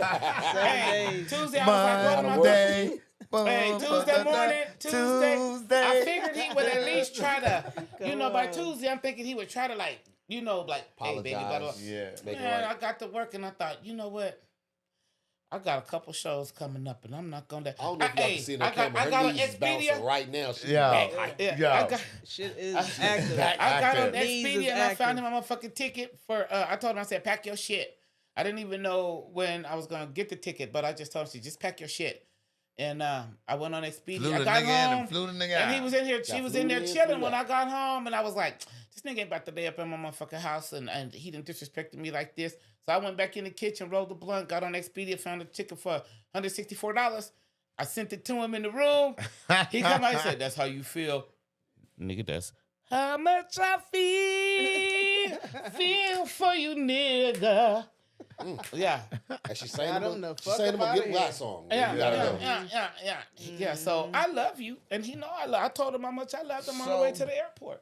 7 days. Tuesday, I was like, what am I Monday. Hey, Tuesday morning, Tuesday. I figured he would at least try to, by Tuesday, I'm thinking he would try to hey, baby, blah, blah. Apologize. Yeah. Make it Man, right. I got to work and I thought, you know what? I got a couple shows coming up and I'm not going to. I don't know if y'all can see in the camera. I got Her on knees is bouncing Expedia. right now. She's Yeah. back. Yeah. Shit is active. I got on Active. Knees is Expedia and I found active. him a motherfucking ticket for, I told him, I said, pack your shit. I didn't even know when I was going to get the ticket, but I just told him, just pack your shit. And I went on Expedia. Flew I the got nigga in home, and flew the nigga and he out. was in here. She Got was in there flew in, chilling flew when out. I got home, and I was like, "This nigga ain't about to lay up in my motherfucking house," and he didn't disrespect me like this. So I went back in the kitchen, rolled the blunt, got on Expedia, found a ticket for $164. I sent it to him in the room. He come out and said, "That's how you feel, nigga. That's how much I feel for you, nigga." Yeah. And she's saying Got them him the she's fuck saying them up a outta get here. right song. Yeah, You gotta yeah, know. yeah. So I love you, and he know I told him how much I loved him on the way to the airport.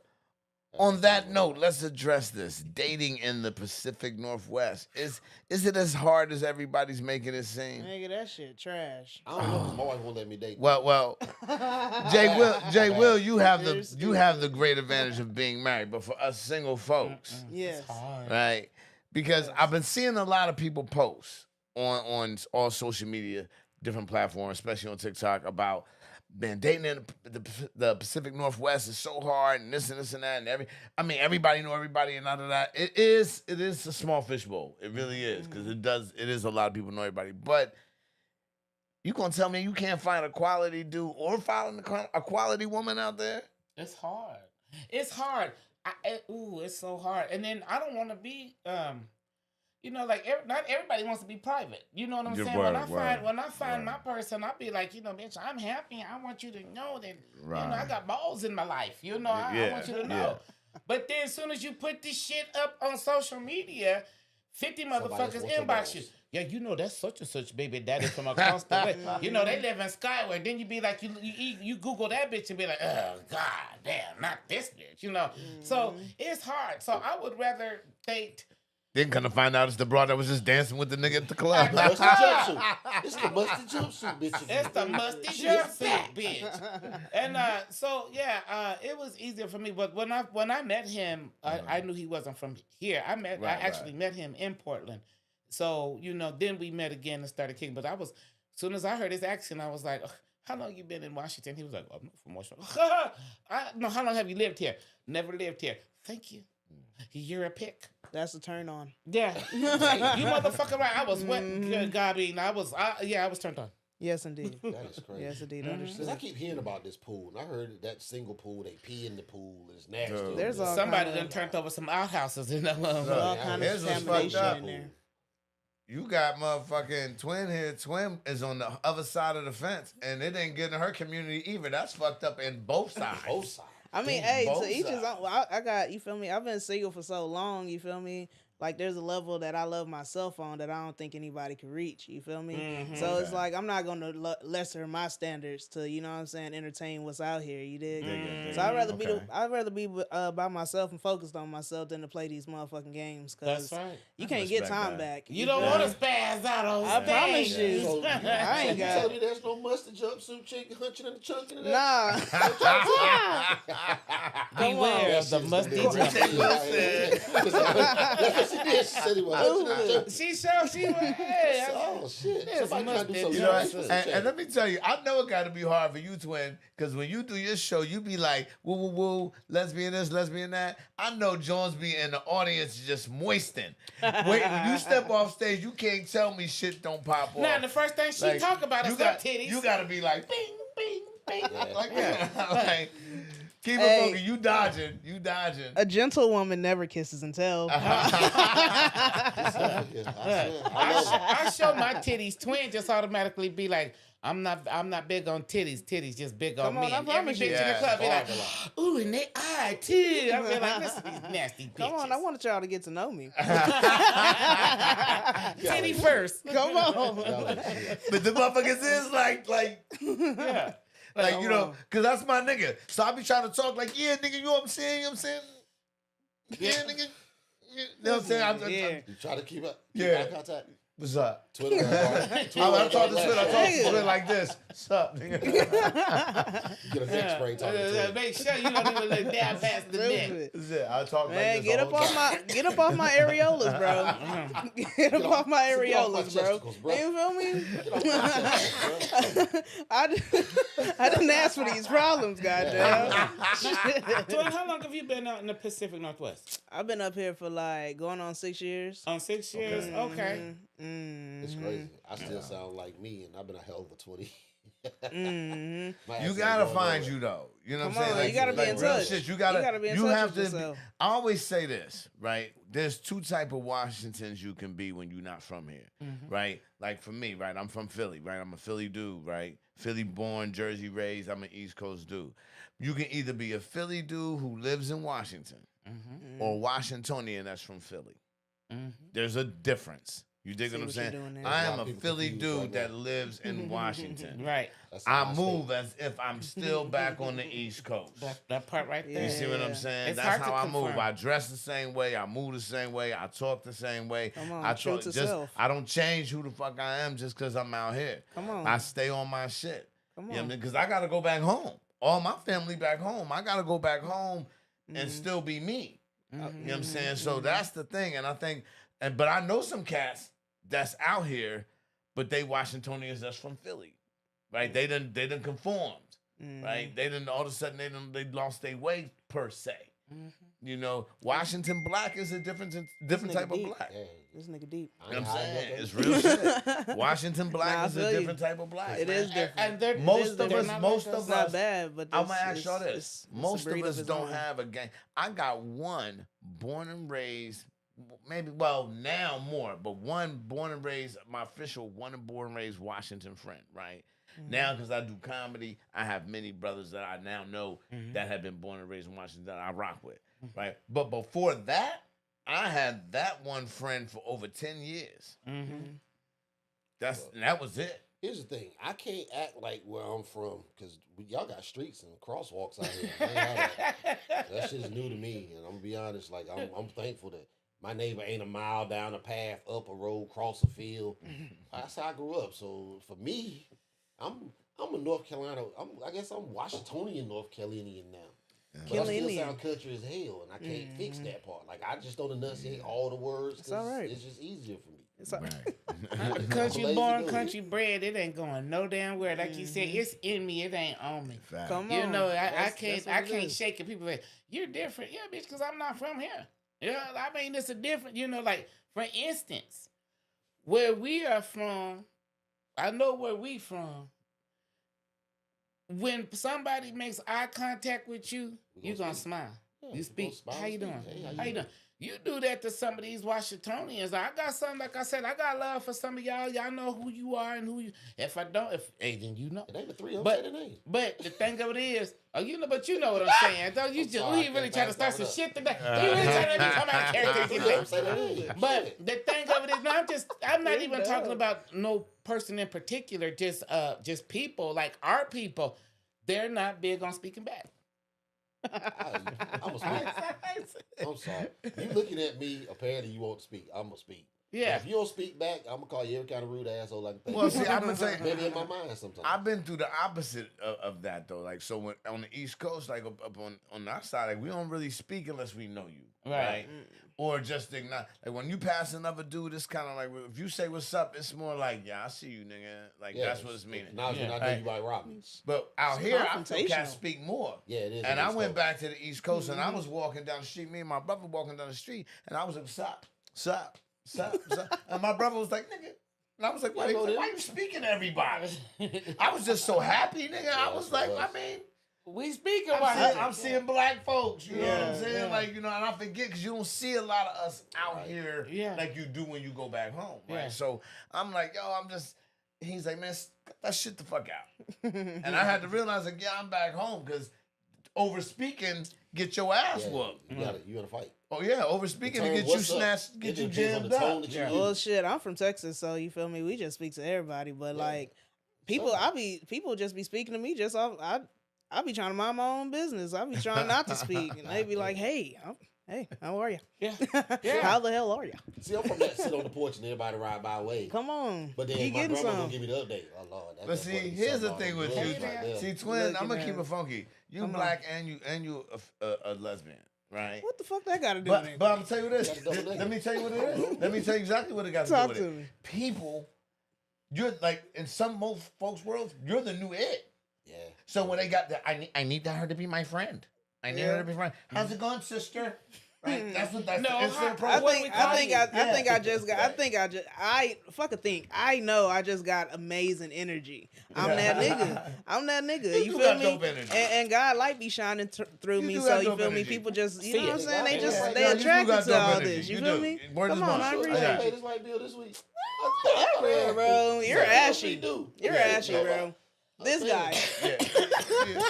On that note, let's address this. Dating in the Pacific Northwest. Is it as hard as everybody's making it seem? Nigga, that shit trash. I don't know because my wife won't let me date. Well, JWill, you have the great advantage of being married, but for us single folks, Yes. right? Because I've been seeing a lot of people post on all social media, different platforms, especially on TikTok, about man, dating in the Pacific Northwest is so hard, and this and this and that, and everybody know everybody, and all of that. It is a small fishbowl. It really is, because it is a lot of people know everybody. But you gonna tell me you can't find a quality dude or find a quality woman out there? It's hard. It's hard. It's so hard. And then I don't want to be, like not everybody wants to be private. You know what I'm saying? When I find my person, I'll be like, bitch, I'm happy. I want you to know that I got balls in my life. I want you to know. Yeah. But then as soon as you put this shit up on social media, 50 motherfuckers inbox you. Yeah, that's such and such baby daddy from across the way. They live in Skyway. Then you be like, you Google that bitch and be like, oh, God damn, not this bitch, So it's hard. So I would rather date. Then gonna find out it's the broad that was just dancing with the nigga at the club. It's the musty jumpsuit, bitch. It's the musty jumpsuit, bitch. And it was easier for me. But when I met him, I knew he wasn't from here. I actually met him in Portland. So, then we met again and started kicking. But as soon as I heard his accent, I was like, how long you been in Washington? He was like, I'm from Washington. How long have you lived here? Never lived here. Thank you. You're a pick. That's a turn on. Yeah. You motherfucker right. I was wet. I was turned on. Yes, indeed. That is crazy. Yes, indeed. Because I keep hearing about this pool, and I heard that single pool, they pee in the pool, and it's nasty. There's somebody done turned over some outhouses in that one. All kind of contamination in there. You got motherfucking Twin here. Twin is on the other side of the fence, and it ain't getting her community either. That's fucked up in both sides. Both sides. I mean, to each his own. I got, you feel me? I've been single for so long, you feel me? Like, there's a level that I love myself on that I don't think anybody can reach, you feel me? Mm-hmm. So it's like, I'm not going to lesser my standards to, entertain what's out here, you dig? Mm-hmm. So I'd rather be by myself and focused on myself than to play these motherfucking games, because you can't get time back. You don't want to spaz out on I promise you. So, I ain't got tell me there's no mustard jumpsuit chick hunching in the chunk in the Nah. Beware of the musty jumpsuit. She did. She said he was. She was. Hey, oh shit! Somebody gotta do something. And let me tell you, I know it got to be hard for you, Twin, because when you do your show, you be like, woo woo woo, lesbian this, lesbian that. I know Jones be in the audience just moistening. Wait, when you step off stage, you can't tell me shit don't pop off. Nah, the first thing she talk about is her titties. You got to be like, bing, bing, bing, like that. Like, keep it focused. You dodging. A gentle woman never kisses and tells. I show my titties. Twin just automatically be like, I'm not big on titties. Titties just big on me. And every bitch in the club be like, ooh, and they eye too. I be like, listen to these nasty bitches. Come on, I wanted y'all to get to know me. Titty first. Come on. But the motherfuckers is like, yeah. Like, because that's my nigga. So I be trying to talk like, yeah, nigga, you know what I'm saying? Yeah, nigga. You know what I'm saying? You try to keep eye contact. What's up? Twitter. I talk to Twitter like this. What's up, nigga? Get a neck spray talking. Make sure you don't even look down past the neck. That's it. I talk Man, like this. get up off my areolas, bro. Get up off my areolas, bro. You feel me? I didn't ask for these problems, goddamn. Twin, how long have you been out in the Pacific Northwest? I've been up here for going on 6 years. On 6 years? Okay. It's crazy. I still sound like me, and I've been a hell of a 20. You gotta find you though. You know what I'm saying? Like, you gotta be in touch. Shit, you gotta be in touch with yourself. I always say this, right? There's two type of Washingtons you can be when you're not from here, right? Like for me, right? I'm from Philly, right? I'm a Philly dude, right? Philly born, Jersey raised. I'm an East Coast dude. You can either be a Philly dude who lives in Washington, or Washingtonian that's from Philly. There's a difference. You dig what I'm saying? I am a Philly dude that lives in Washington. Right. I move as if I'm still back on the East Coast. That part right there. You see what I'm saying? It's That's hard how to I move. confirm. I dress the same way. I move the same way. I talk the same way. Come on, I true to self. I don't change who the fuck I am just because I'm out here. Come on. I stay on my shit. Come You know on. because I got to go back home. All my family back home. I got to go back home and still be me. You know what I'm saying? So that's the thing. And I think, but I know some cats that's out here, but they Washingtonians that's from Philly, right? They done conformed. right? They didn't all of a sudden they lost their way per se. You know, Washington Black is a different type of deep. black. Hey, This nigga deep. I You know ain't what I'm high saying? enough, It's though. real shit. Washington Black Nah, I is a feel you. different type of black. It is different. And they're, Most of they're us, not most like of us. It's not us. bad, but I'm gonna ask y'all this: it's a most breed of us its don't own. have a gang. I got one born and raised, maybe now more, but one born and raised, my official one and born and raised Washington friend, right? Now, because I do comedy, I have many brothers that I now know that have been born and raised in Washington that I rock with, right? But before that, I had that one friend for over 10 years. That was it. Here's the thing. I can't act like where I'm from because y'all got streets and crosswalks out here. I ain't have that. That shit's new to me, and I'm gonna be honest. Like I'm thankful that my neighbor ain't a mile down a path, up a road, cross a field. That's how I grew up. So for me, I'm a North Carolina. I guess I'm Washingtonian North Carolinian now. But I still Carolinian. sound country as hell, and I can't fix that part. Like I just don't enunciate all the words. It's all right. It's just easier for me. It's a- Country lazy born, dude. country bred, it ain't going no damn where. Like you said, it's in me, it ain't on me. Fact. Come You on. know, I That's can't what it can't is. shake it. People like, you're different. Yeah, bitch, because I'm not from here. Yeah, I mean, it's a different, you know, like, for instance, where we are from, I know where we from. When somebody makes eye contact with you, We you gonna gonna speak. smile. Yeah, You we speak. gonna smile How you and doing? speak. Hey, How you doing? You do that to some of these Washingtonians. I got something, like I said, I got love for some of y'all. Y'all know who you are and who you. If I don't, hey, then you know. It ain't the three of them But say their name. but the thing of it is, but you know what I'm saying. Though you I'm just sorry, we really I trying to can't start some back shit today. We really trying to come out of character. Three of them say their name. But Shit. the thing of it is, no, I'm not even does. talking about no person in particular, just people, like our people, they're not big on speaking back. I'm sorry. You looking at me, apparently you won't speak. I'm gonna speak. Yeah. But if you don't speak back, I'm gonna call you every kind of rude asshole I can think Well, of. see, I'm gonna tell you, Maybe in my mind sometimes. I've been through the opposite of that though. Like, so when on the East Coast, like up on our side, like we don't really speak unless we know you, right? Or just ignore. Like when you pass another dude, it's kind of like if you say what's up, it's more like, yeah, I see you, nigga. Like Yeah, that's what it's meaning. Now when I know you might rob me. But out here, I feel cats confrontational. speak more. Yeah, it is. And it I is went dope. back to the East Coast, and I was walking down the street. Me and my brother walking down the street, and I was like, "Sup, sup, sup, sup." And my brother was like, "Nigga," and I was like, "Why, why you speaking to everybody?" I was just so happy, nigga. I was like, I mean, We speaking I'm seeing black folks. You know what I'm Yeah, saying? yeah. Like, you know, and I forget because you don't see a lot of us out here Yeah. like you do when you go back home, right? Yeah. So I'm like, yo, he's like, man, cut that shit the fuck out. And I had to realize, like, yeah, I'm back home because over speaking get your ass Yeah, whooped. you in a fight. Oh yeah, over speaking to Turn, get you what's up? snatched, get It you depends on jammed the tone up. that you Yeah. use. Well, shit, I'm from Texas, so you feel me? We just speak to everybody, but Yeah. like people, people just be speaking to me just off. I be trying to mind my own business. I be trying not to speak, and they be like, "Hey, hey, how are you? Yeah. How the hell are you? See, I'm from that sit on the porch and everybody ride my way. Come on, But then you my getting grandma gonna some? give me the update. Oh Lord, that But see, motherfucker be here's the something thing on with drugs you. right there. See, twin, I'm Looking gonna at keep it. it funky. You Come on. black and you a lesbian, right? What the fuck that got to do But with it? I'm gonna tell you this. You gotta double Let me tell you what it is. Let me tell you exactly what it got to Talk do with to it. me. People, you're like in some most folks' worlds, you're the new it. Yeah. So when they got the, I need her to be my friend. I need her to be friend. How's it going, sister? Right? That's what that's No, the instant I approach. What think we I call think you? I think I just got I fucking think I know I just got amazing energy. I'm that nigga. I'm that nigga. You You do feel got me? dope energy. And God light be shining through You me, do so got you dope feel me? energy. People just you See know what I'm it. saying? They Yeah, just yeah, they you do attracted got to dope all energy. this. You You feel do. me? Word is Come on, bond. I Sure, appreciate I you. paid this light bill this week. Yeah, bro, you're What ashy. we do? You're Yeah, ashy, yeah. bro. This guy.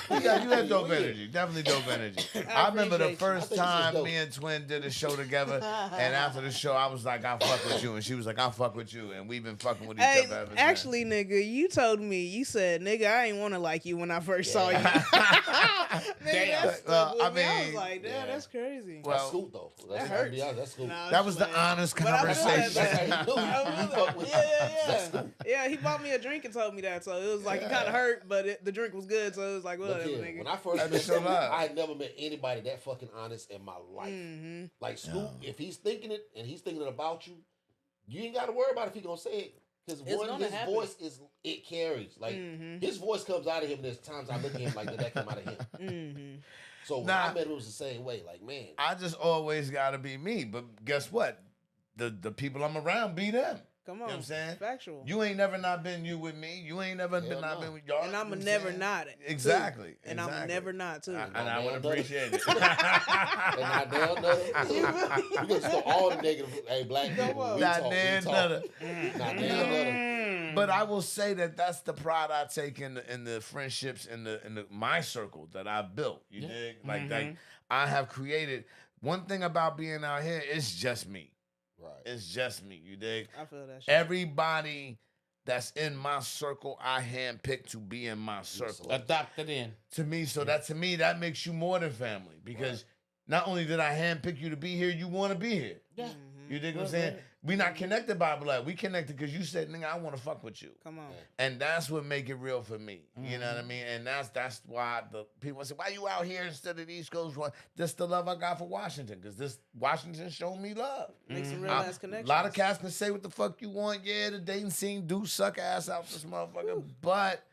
Yeah, you had dope energy. Definitely dope energy. I remember the appreciate you. first I think it's just time dope. me and Twin did a show together, and after the show, I was like, "I'll fuck with you," and she was like, "I'll fuck with you," and we've been fucking with each Hey, other ever since. actually, nigga, you told me, you said, nigga, I ain't want to like you when I first saw you. Nigga, Damn. that stuck Well, with I me. I was mean, like, damn, yeah. that's crazy. Well, That's scoop though. That's, hurts. be honest, that's scoop. Nah, that was the man. honest But I feel conversation. that, That's how you knew. I You feel fuck with that. That's Yeah, he bought me a drink and told me that, so it was like it kind of hurt, but the drink was good, so it was like, Look whatever, here, nigga. when I first That met is so Scoop, loud. I had never met anybody that fucking honest in my life. Mm-hmm. Like Scoop, if he's thinking it and he's thinking it about you, you ain't got to worry about if he gonna say it. Because It's one, gonna his happen. voice it carries. Like his voice comes out of him. And there's times I look at him like that come out of him. So when I met him, it was the same way. Like, man, I just always gotta be me. But guess what? The people I'm around be them. Come on. You know what I'm saying? Factual. You ain't never not been you with me. You ain't never been not been with y'all. And I'm you a know what never saying? not. Exactly. Too. And I'm a never not too. And I would appreciate it. and I damn nutter. You can start all the negative. Hey, black people, we Not talk. damn We talk. nutter. Not damn nutter. But I will say that's the pride I take in the friendships in the my circle that I built. You dig? Like I have created. One thing about being out here, it's just me. Right. It's just me. You dig? I feel that shit. Everybody that's in my circle, I handpicked to be in my circle. Adopted in. To me, so that makes you more than family because not only did I handpick you to be here, you want to be here. Yeah. You dig what I'm saying? We not connected by blood. We connected because you said, nigga, I want to fuck with you. Come on. And that's what make it real for me. You know what I mean? And that's why the people say, why you out here instead of the East Coast? That's the love I got for Washington because this Washington showed me love. Make some real ass connections. A lot of cats can say what the fuck you want. Yeah, the dating scene do suck ass out this motherfucker. But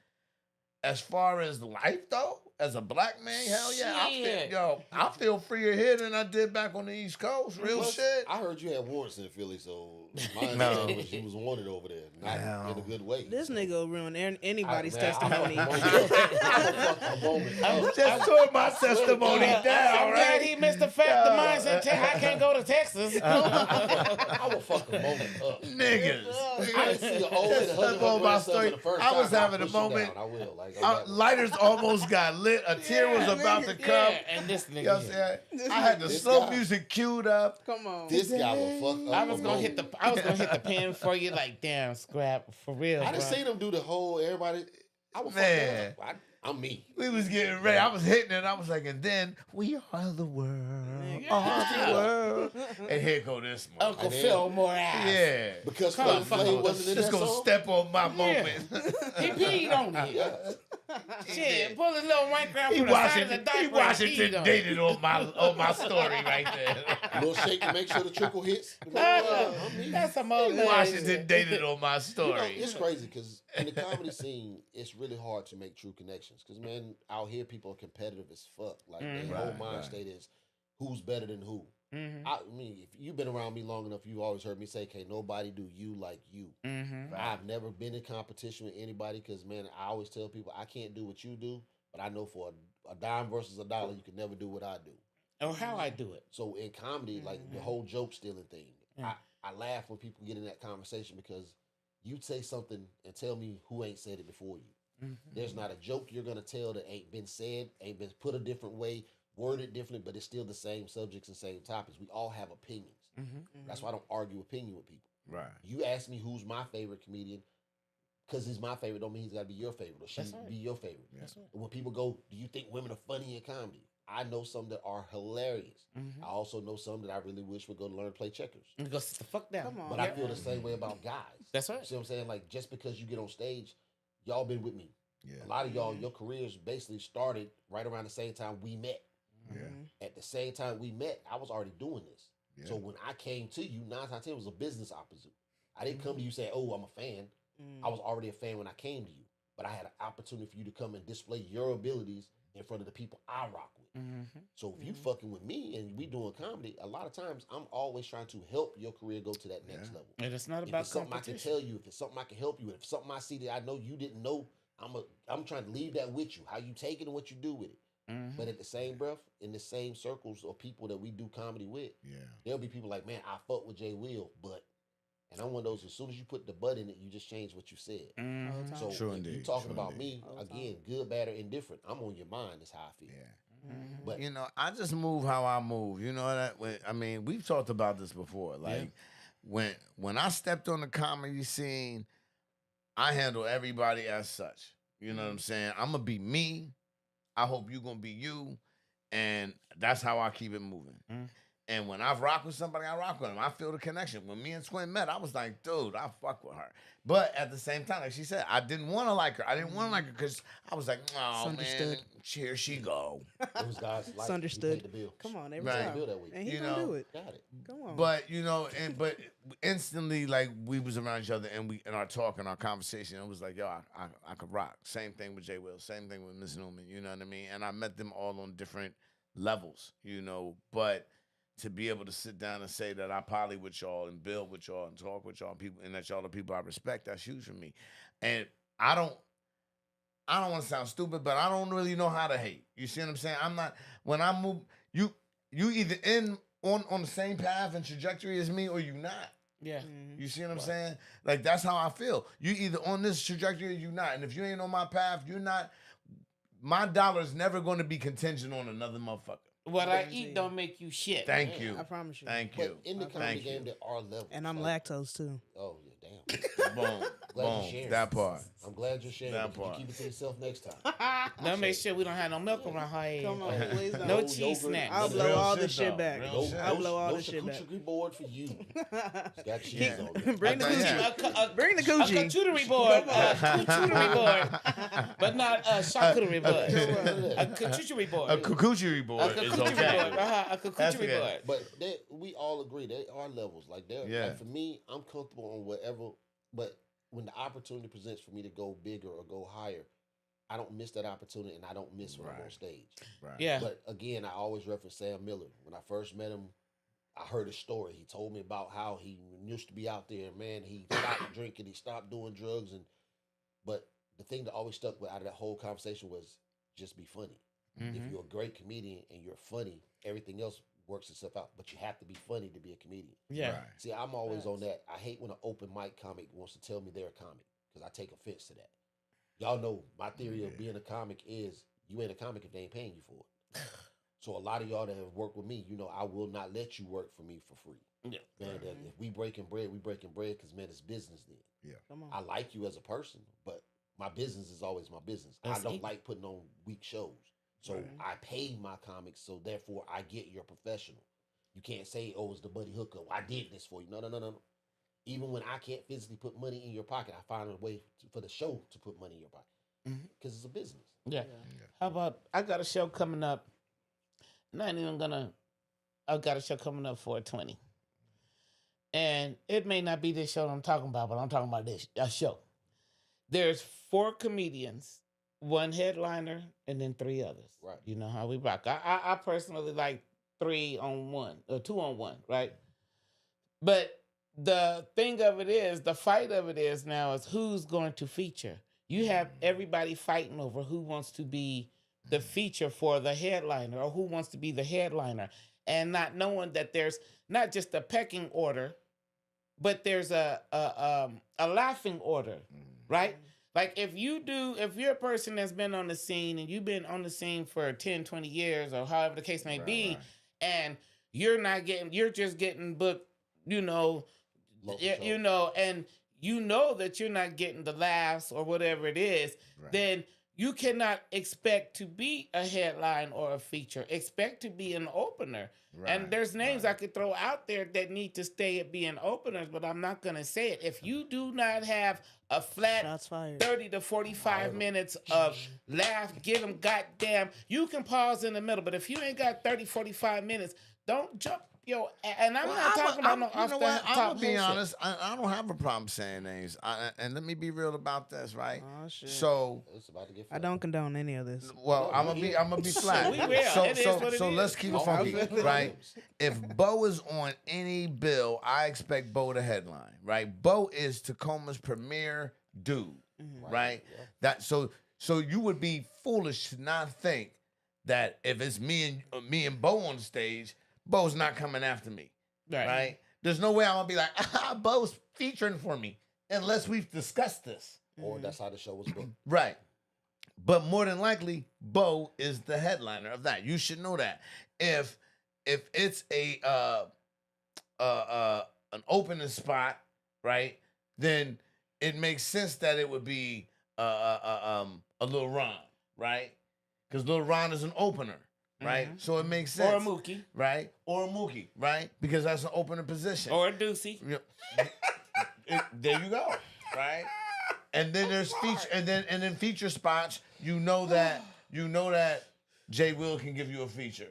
as far as life though, as a black man, hell yeah, I feel freer here than I did back on the East Coast. Real shit. I heard you had warrants in Philly, so my understanding was you was wanted over there, not in a good way. This nigga will ruin anybody's Man, testimony. I'm a moment. Just tore my testimony down, I'm glad right? he missed the fact the mindset. I can't go to Texas. I will fuck a moment up. Niggas. I didn't see an old lady Just hugging told her my grandson story. for the first I time. was having a push you moment. down. I will. Like, on that one. Lighters almost got lit. A tear was about to come. And this nigga. You know what I'm saying? I had the This slow guy. music queued up. Come on. This guy will fuck up. I was a gonna hit moment. the pen for you, like damn scrap for real. I didn't bro. see them do the whole everybody. I was fuck Man. that up. I'm me. We was getting ready. I was hitting it. I was like, and then we are the world. Are the world. And here go this one. Uncle And then- Phil more ass. Yeah. Because Come on, Flavor Flav wasn't in Just that gonna song. step on my moment. He peed on it. Shit, pull his little white girl He from the side of the Washington, diaper. he and Washington peed on it. dated on my story right there. A little shake to make sure the trickle hits. I'm me. That's some old Washington dated on my You know, story. it's crazy because in the comedy scene, it's really hard to make true connections. Because man, out here people are competitive as fuck. Like their whole mind state is who's better than who. I mean, if you've been around me long enough, you've always heard me say, "Can't nobody do you like you." I've never been in competition with anybody because man, I always tell people I can't do what you do, but I know for a dime versus a dollar, you can never do what I do. Or how I do it. So in comedy, like the whole joke stealing thing, I laugh when people get in that conversation because you say something and tell me who ain't said it before you. There's not a joke you're gonna tell that ain't been said, ain't been put a different way, worded differently, but it's still the same subjects and same topics. We all have opinions. That's why I don't argue opinion with people. Right. You ask me who's my favorite comedian, because he's my favorite, don't mean he's got to be your favorite or she be your favorite. That's right. When people go, do you think women are funny in comedy? I know some that are hilarious. I also know some that I really wish would go to learn to play checkers. And go sit the fuck down. Come on. But I feel the same way about guys. That's right. You see what I'm saying? Like, just because you get on stage, y'all been with me. Yeah. A lot of y'all, your careers basically started right around the same time we met. Yeah. At the same time we met, I was already doing this. Yeah. So when I came to you, 9 times out of 10 it was a business opposite. I didn't come to you saying, "Oh, I'm a fan." I was already a fan when I came to you. But I had an opportunity for you to come and display your abilities in front of the people I rock with. So if you fucking with me and we doing comedy, a lot of times I'm always trying to help your career go to that next level. And it's not If about it's something I can competition. tell you, if it's something I can help you with, if it's something I see that I know you didn't know, I'm trying to leave that with you. How you take it and what you do with it. But at the same breath, in the same circles of people that we do comedy with, there'll be people like, man, I fuck with JWill, but, and I'm one of those, as soon as you put the but in it, you just change what you said. So True if you indeed, talking true about indeed. me, again, good, bad, or indifferent, I'm on your mind is how I feel. But You know, I just move how I move. You know that. I mean, we've talked about this before. Like when I stepped on the comedy scene, I handle everybody as such. You know what I'm saying? I'm gonna be me. I hope you're gonna be you, and that's how I keep it moving. And when I rock with somebody, I rock with them. I feel the connection. When me and Twin met, I was like, dude, I fuck with her. But at the same time, like she said, I didn't want to like her. I didn't want to like her because I was like, oh, man, here she go. Those guys It's like understood. He paid the bill. Come on, every Right. time. Bill that week. And he You gonna know, do it. Got it. Come on. But but instantly, like we was around each other and we in our talk and our conversation, it was like, yo, I could rock. Same thing with JWill. Same thing with Miss Newman. You know what I mean? And I met them all on different levels. But to be able to sit down and say that I poly with y'all and build with y'all and talk with y'all people and that y'all the people I respect, that's huge for me. And I don't want to sound stupid, but I don't really know how to hate. You see what I'm saying? I'm not when I move you either on the same path and trajectory as me or you not. Yeah. You see what I'm saying? Like that's how I feel. You either on this trajectory or you not. And if you ain't on my path, you're not. My dollar's never going to be contingent on another motherfucker. What I eat don't make you shit. Thank you. I promise you. Thank you. But in the comedy Thank game, you. there are levels. And I'm Like, lactose too. Oh, yeah, damn. Boom. Glad you're Boom. sharing. That part. I'm glad you're sharing. That But you part. keep it to yourself next time. Now make sure we don't have no milk around her head. Come on, please don't. No No cheese yogurt. snacks. I'll blow Real all shit, this shit though. back. Real shit. I'll blow all no this shit back. charcuterie board for you. It's got cheese on it. Bring the Yeah. coochie. Bring the A coochie. charcuterie board. A charcuterie board. But not a charcuterie board. A charcuterie board. A cucoochery A board is charcuterie okay. board. A That's charcuterie good. board. But we all agree there are levels. Like there, Yeah. like for me, I'm comfortable on whatever. But when the opportunity presents for me to go bigger or go higher, I don't miss that opportunity, and I don't miss when I'm on stage. Right. Yeah. But again, I always reference Sam Miller. When I first met him, I heard his story. He told me about how he used to be out there, and man, he stopped drinking, he stopped doing drugs, but the thing that always stuck out of that whole conversation was just be funny. If you're a great comedian and you're funny, everything else works itself out. But you have to be funny to be a comedian. Yeah. Right. See, I'm always on that. I hate when an open mic comic wants to tell me they're a comic because I take offense to that. Y'all know my theory of being a comic is you ain't a comic if they ain't paying you for it. So a lot of y'all that have worked with me, I will not let you work for me for free. Yeah. Man, that if we breaking bread, we breaking bread because, man, it's business then. Come on. I like you as a person, but my business is always my business. That's I don't it. like putting on weak shows. So I pay my comics, so therefore I get your professional. You can't say, oh, it's the Buddy Hooker. I did this for you. No. Even when I can't physically put money in your pocket, I find a way for the show to put money in your pocket because it's a business. Yeah. How about I got a show coming up. I've got a show coming up for 20. And it may not be this show I'm talking about, but I'm talking about a show. There's 4 comedians, 1 headliner, and then 3 others. Right. You know how we rock. I personally like 3 on 1 or 2 on 1, right? But the thing of it is, the fight of it is now is who's going to feature. You have everybody fighting over who wants to be the feature for the headliner or who wants to be the headliner, and not knowing that there's not just a pecking order, but there's a laughing order, right? Like if you're a person that's been on the scene and you've been on the scene for 10, 20 years or however the case may be, and you're just getting booked, and you know that you're not getting the laughs or whatever it is, then you cannot expect to be a headline or a feature. Expect to be an opener. And there's names I could throw out there that need to stay at being openers, but I'm not going to say it. If you do not have a flat Shots fired. 30 to 45 minutes of laugh, give them goddamn, you can pause in the middle, but if you ain't got 30, 45 minutes, don't jump. And I'm not talking about no off the top. I'm gonna be bullshit. honest. I don't have a problem saying names. And let me be real about this, right? Oh, shit. So, It's about to get I don't condone any of this. well, I'm gonna be flat. We real. So, It is so, what it so is. let's keep it funky, right? If Bo is on any bill, I expect Bo to headline, right? Bo is Tacoma's premier dude, right? So you would be foolish to not think that if it's me and Bo on the stage, Bo's not coming after me, right? There's no way I'm gonna be like, Bo's featuring for me unless we've discussed this, Or that's how the show was booked. right? But more than likely, Bo is the headliner of that. You should know that. If it's an opening spot, right, then it makes sense that it would be a Lil Ron, right? Because Lil Ron is an opener. right? So it makes sense. Or a Mookie. Right? Or a Mookie, right? Because that's an opening position. Or a Deucey. There you go, right? And then there's feature, and then feature spots. You know that JWill can give you a feature.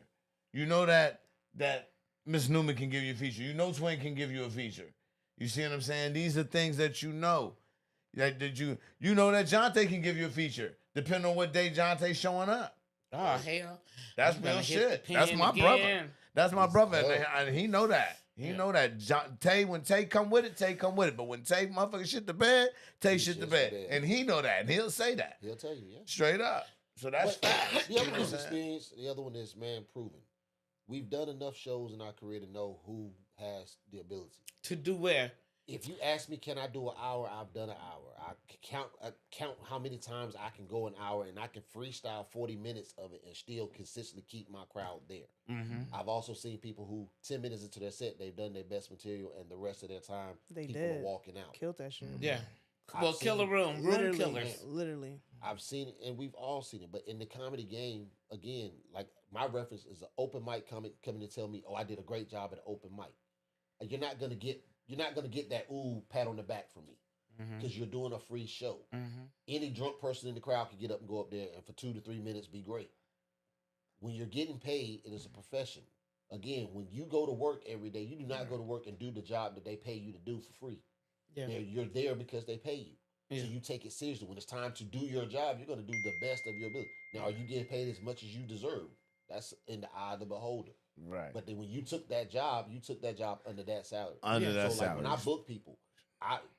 You know that Miss Newman can give you a feature. You know Twin can give you a feature. You see what I'm saying? These are things that you know. That you know that Jonte can give you a feature, depending on what day Jonte's showing up. Oh hell, That's You better real hit shit. the That's pen my again. brother. That's my brother, and he know that. He know that. When Tay come with it, Tay come with it. But when Tay motherfucker shit the bed, Tay shit the bed. And he know that, and he'll say that. He'll tell you, yeah. Straight up. So that's facts. The other one is experience. The other one is, man, proven. We've done enough shows in our career to know who has the ability. To do where? If you ask me, can I do an hour? I've done an hour. I count how many times I can go an hour, and I can freestyle 40 minutes of it and still consistently keep my crowd there. Mm-hmm. I've also seen people who 10 minutes into their set, they've done their best material, and the rest of their time, people are walking out. Killed that shit. Yeah. I've Well, seen killer room killers. Literally. I've seen it, and we've all seen it. But in the comedy game, again, like my reference is an open mic coming to tell me, "Oh, I did a great job at an open mic." And you're not gonna get that pat on the back from me because you're doing a free show. Mm-hmm. Any drunk person in the crowd can get up and go up there and for 2 to 3 minutes be great. When you're getting paid, it is a profession. Again, when you go to work every day, you do not go to work and do the job that they pay you to do for free. Yeah. You're there because they pay you. Yeah. So you take it seriously. When it's time to do your job, you're going to do the best of your ability. Now, are you getting paid as much as you deserve? That's in the eye of the beholder. Right. But then when you took that job under that salary. Under that so salary. Like when I book people,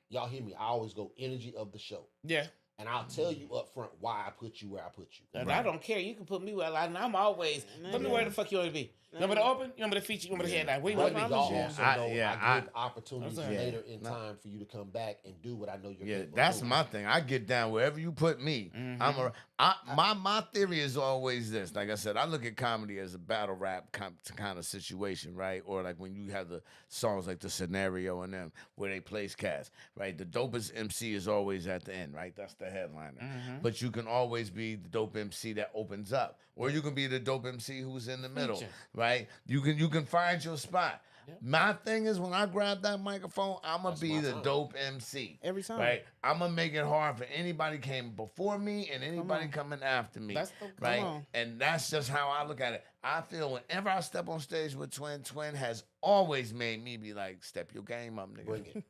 y'all hear me, I always go energy of the show. Yeah. And I'll tell you up front why I put you where I put you. And I don't care. You can put me where I'm always. Put me where the fuck you want to be. You want me to open? You want me to feature? You want me to headline? Where you want me to Y'all be? also know I give opportunities later in time for you to come back and do what I know you're capable that's of doing. my thing. I get down wherever you put me. My theory is always this. Like I said, I look at comedy as a battle rap kind of situation, right? Or like when you have the songs like The Scenario and them where they place cast, right? The dopest MC is always at the end, right? That's the headliner. But you can always be the dope MC that opens up, or you can be the dope MC who's in the middle, right? You can find your spot. Yep. My thing is when I grab that microphone, I'm gonna be the dope MC every time. Right? I'm gonna make it hard for anybody came before me and anybody coming after me. Right? And that's just how I look at it. I feel whenever I step on stage with Twin has always made me be like, step your game up, nigga. Bring it.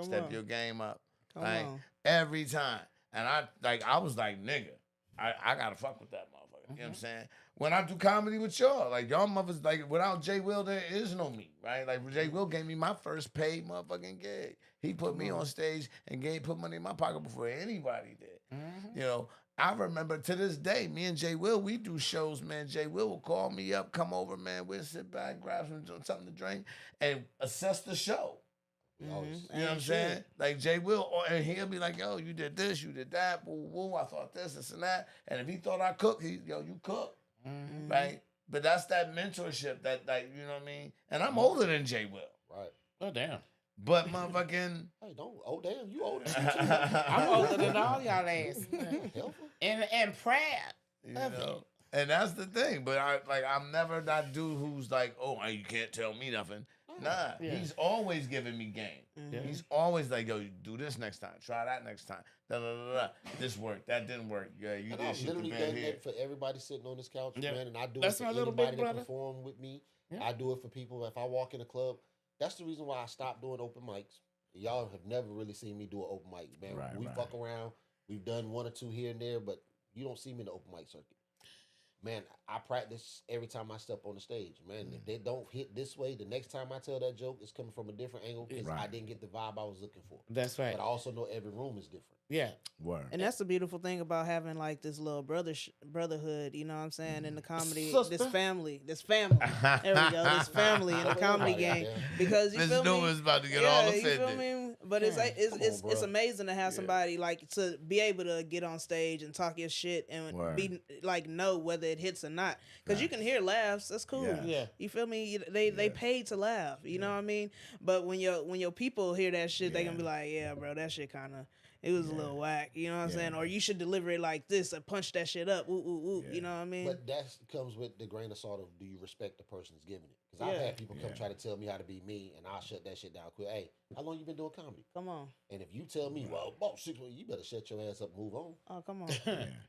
Step your game up. Come like on. every time. And I was like, nigga, I gotta fuck with that motherfucker. You know what I'm saying? When I do comedy with y'all, like y'all mothers, like without JWill, there is no me, right? Like JWill gave me my first paid motherfucking gig. He put me on stage and put money in my pocket before anybody did. You know, I remember to this day, me and JWill, we do shows, man. JWill will call me up, come over, man. We'll sit back, grab something to drink, and assess the show. You know what I'm saying? Like JWill, and he'll be like, yo, you did this, you did that, woo, woo, I thought this and that. And if he thought I cooked, you cook. Right? But that's that mentorship that you know what I mean? And I'm older than JWill. Right. Oh, damn. But motherfucking... Hey, oh, damn, you older. I'm older than all y'all ass. and proud. You know? And that's the thing. But I'm never that dude who's like, oh, you can't tell me nothing. Nah, he's always giving me game. He's always like, yo, you do this next time. Try that next time. Da, da, da, da. This worked. That didn't work. Yeah, you and did I've shit literally the done here. that for everybody sitting on this couch, man. And I do That's it my for little anybody big that brother. perform with me. I do it for people. If I walk in a club, that's the reason why I stopped doing open mics. Y'all have never really seen me do an open mic, man. We fuck around. We've done one or two here and there, but you don't see me in the open mic circuit. Man, I practice every time I step on the stage. Man, if they don't hit this way, the next time I tell that joke, it's coming from a different angle because I didn't get the vibe I was looking for. That's right. But I also know every room is different. Yeah. Word. And that's the beautiful thing about having like this little brotherhood, you know what I'm saying, in the comedy, this family. There we go, this family in the comedy game. Because you feel me? Newman's about to get all offended. You feel me? But it's amazing to have somebody like to be able to get on stage and talk your shit and be like know whether whether it hits or not. Because you can hear laughs. That's cool. Yeah. You feel me? They paid to laugh. You know what I mean? But when your people hear that shit, they gonna be like, yeah, bro, that shit kind of. It was a little whack, you know what I'm saying? Or you should deliver it like this and punch that shit up. Ooh, ooh, ooh. You know what I mean? But that comes with the grain of salt of do you respect the person who's giving it? Because I've had people come try to tell me how to be me, and I'll shut that shit down quick. Hey, how long you been doing comedy? Come on. And if you tell me, well, about 6 months, you better shut your ass up and move on. Oh, come on.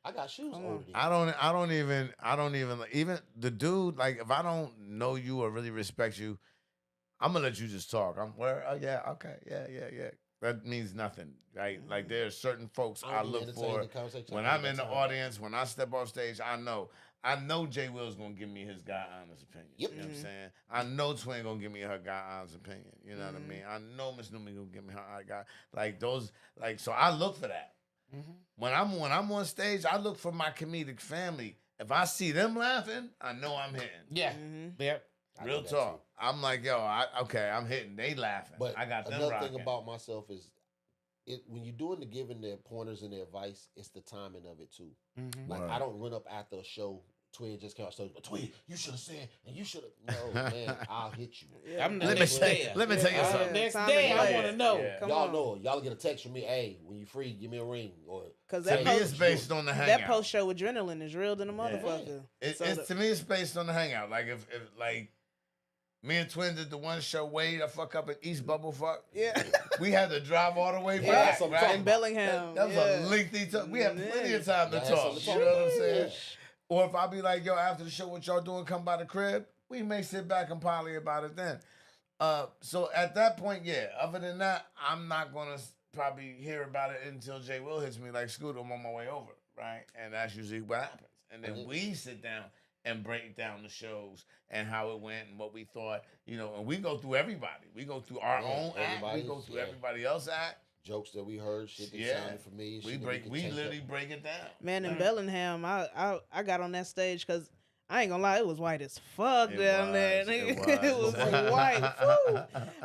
I got shoes older than you. I don't even the dude, like, if I don't know you or really respect you, I'm gonna let you just talk. Yeah, okay, yeah. That means nothing, right? Like, there are certain folks I look for when I'm in the audience, when I step off stage. I know JWill's gonna give me his guy honest opinion. Yep. You know what I'm saying? I know Twin gonna give me her guy honest opinion. You know what I mean? I know Miss Newman gonna give me her guy. Like those, like, so I look for that. When I'm on stage, I look for my comedic family. If I see them laughing, I know I'm hitting. Yeah. Yep. Real talk. I'm like, yo, I'm hitting. They laughing. But I got them another rocking. thing about myself is, when you're doing the giving their pointers and their advice, it's the timing of it too. Like, I don't run up after a show. Twin just came out stage, but Twin, you should have said, and you should have. No, man, I'll hit you. I'm the Let me next day. tell you something. Next Time day, and I place. want to know. Yeah. Come Y'all on. know, y'all get a text from me. Hey, when you free, give me a ring. Or Because To that me, it's post, based on the hangout. that post show adrenaline is real than a motherfucker. To me, it's based on the hangout. Like, if like me and Twin did the one show, Wade, I fuck up at East Bubblefuck. Yeah. We had to drive all the way Yeah, back, that's right? In Bellingham. That was yeah. a lengthy talk. We had plenty of time to Yeah, talk. that's what You I'm know what I'm talking saying? about. Or if I be like, yo, after the show, what y'all doing? Come by the crib. We may sit back and poly about it then. So at that point, yeah. Other than that, I'm not gonna probably hear about it until JWill hits me like, Scooter, I'm on my way over, right? And that's usually what happens. And then we sit down and break down the shows and how it went and what we thought, and we go through everybody. We go through our own act. We go through everybody else's act. Jokes that we heard, shit that sounded familiar. We literally break it down. Man, in Bellingham, I got on that stage because I ain't gonna lie, it was white as fuck down there. It was white. Woo.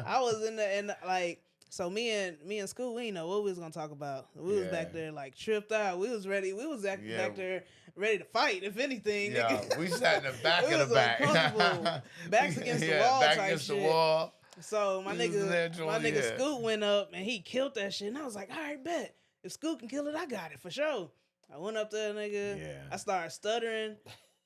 I was in the like. So me and School, we didn't know what we was gonna talk about. We was back there like tripped out. We was ready. We was back there ready to fight, if anything. Yeah, we sat in the back We of the was back. uncomfortable. Backs against the wall back type against shit. the wall. So my He was in there nigga doing- yeah. Scoot went up and he killed that shit. And I was like, all right, bet. If Scoot can kill it, I got it for sure. I went up there, nigga. Yeah. I started stuttering.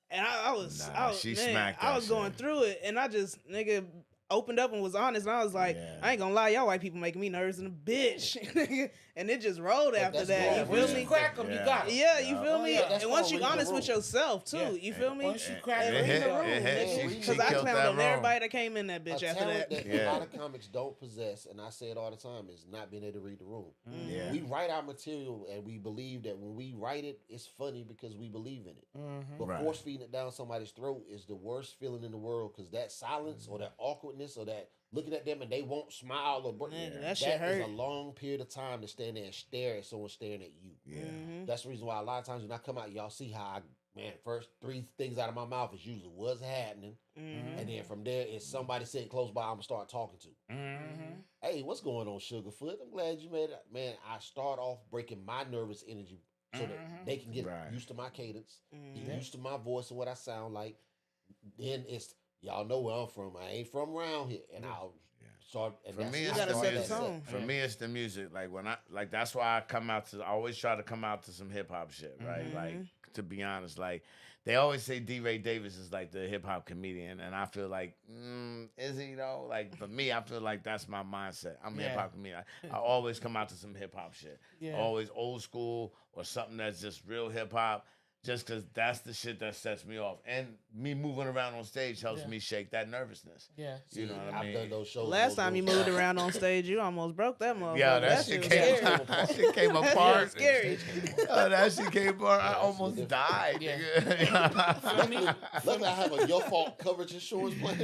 And I was she smacked that I was going shit. through it. And I just, nigga, opened up and was honest. And I was like, I ain't gonna lie, y'all white people making me nervous and a bitch. And it just rolled after that's that. You normal. feel Once me? you crack them, you got it. Yeah, you feel me? yeah, that's And once called you reading honest the with room. yourself too, Yeah. you feel me? Once you crack And it, read the it room, hit. nigga. She Because I killed clowned that on room. everybody that came in that bitch A after talent that. a lot of comics don't possess, and I say it all the time, is not being able to read the room. Yeah. We write our material, and we believe that when we write it, it's funny because we believe in it. But Right. force feeding it down somebody's throat is the worst feeling in the world, because that silence or that awkwardness or that looking at them and they won't smile or break. Nigga, that shit That is hurt. a long period of time to stand there and stare at someone staring at you. Yeah. That's the reason why a lot of times when I come out, y'all see how first 3 things out of my mouth is usually what's happening. And then from there, it's somebody sitting close by I'm going to start talking to. Hey, what's going on, Sugarfoot? I'm glad you made it. Man, I start off breaking my nervous energy so that they can get Right. used to my cadence, get used to my voice and what I sound like. Then it's, y'all know where I'm from. I ain't from around here. And I'll start. And For that's- me, You it's gotta the set the music. tone. For me, it's the music. Like that's why I always try to come out to some hip hop shit, right? Like, to be honest, like they always say D. Ray Davis is like the hip hop comedian, and I feel like, is he though? Like for me, I feel like that's my mindset. I'm a hip hop comedian. I always come out to some hip hop shit. Always old school or something that's just real hip hop. Just because that's the shit that sets me off. And me moving around on stage helps me shake that nervousness. Yeah. You know what I I've mean? done those shows. Last time you moved around on stage, you almost broke that motherfucker. Yeah, that shit came apart. Scary. That shit came apart. I almost died, nigga. Luckily, I have a your fault coverage insurance plan.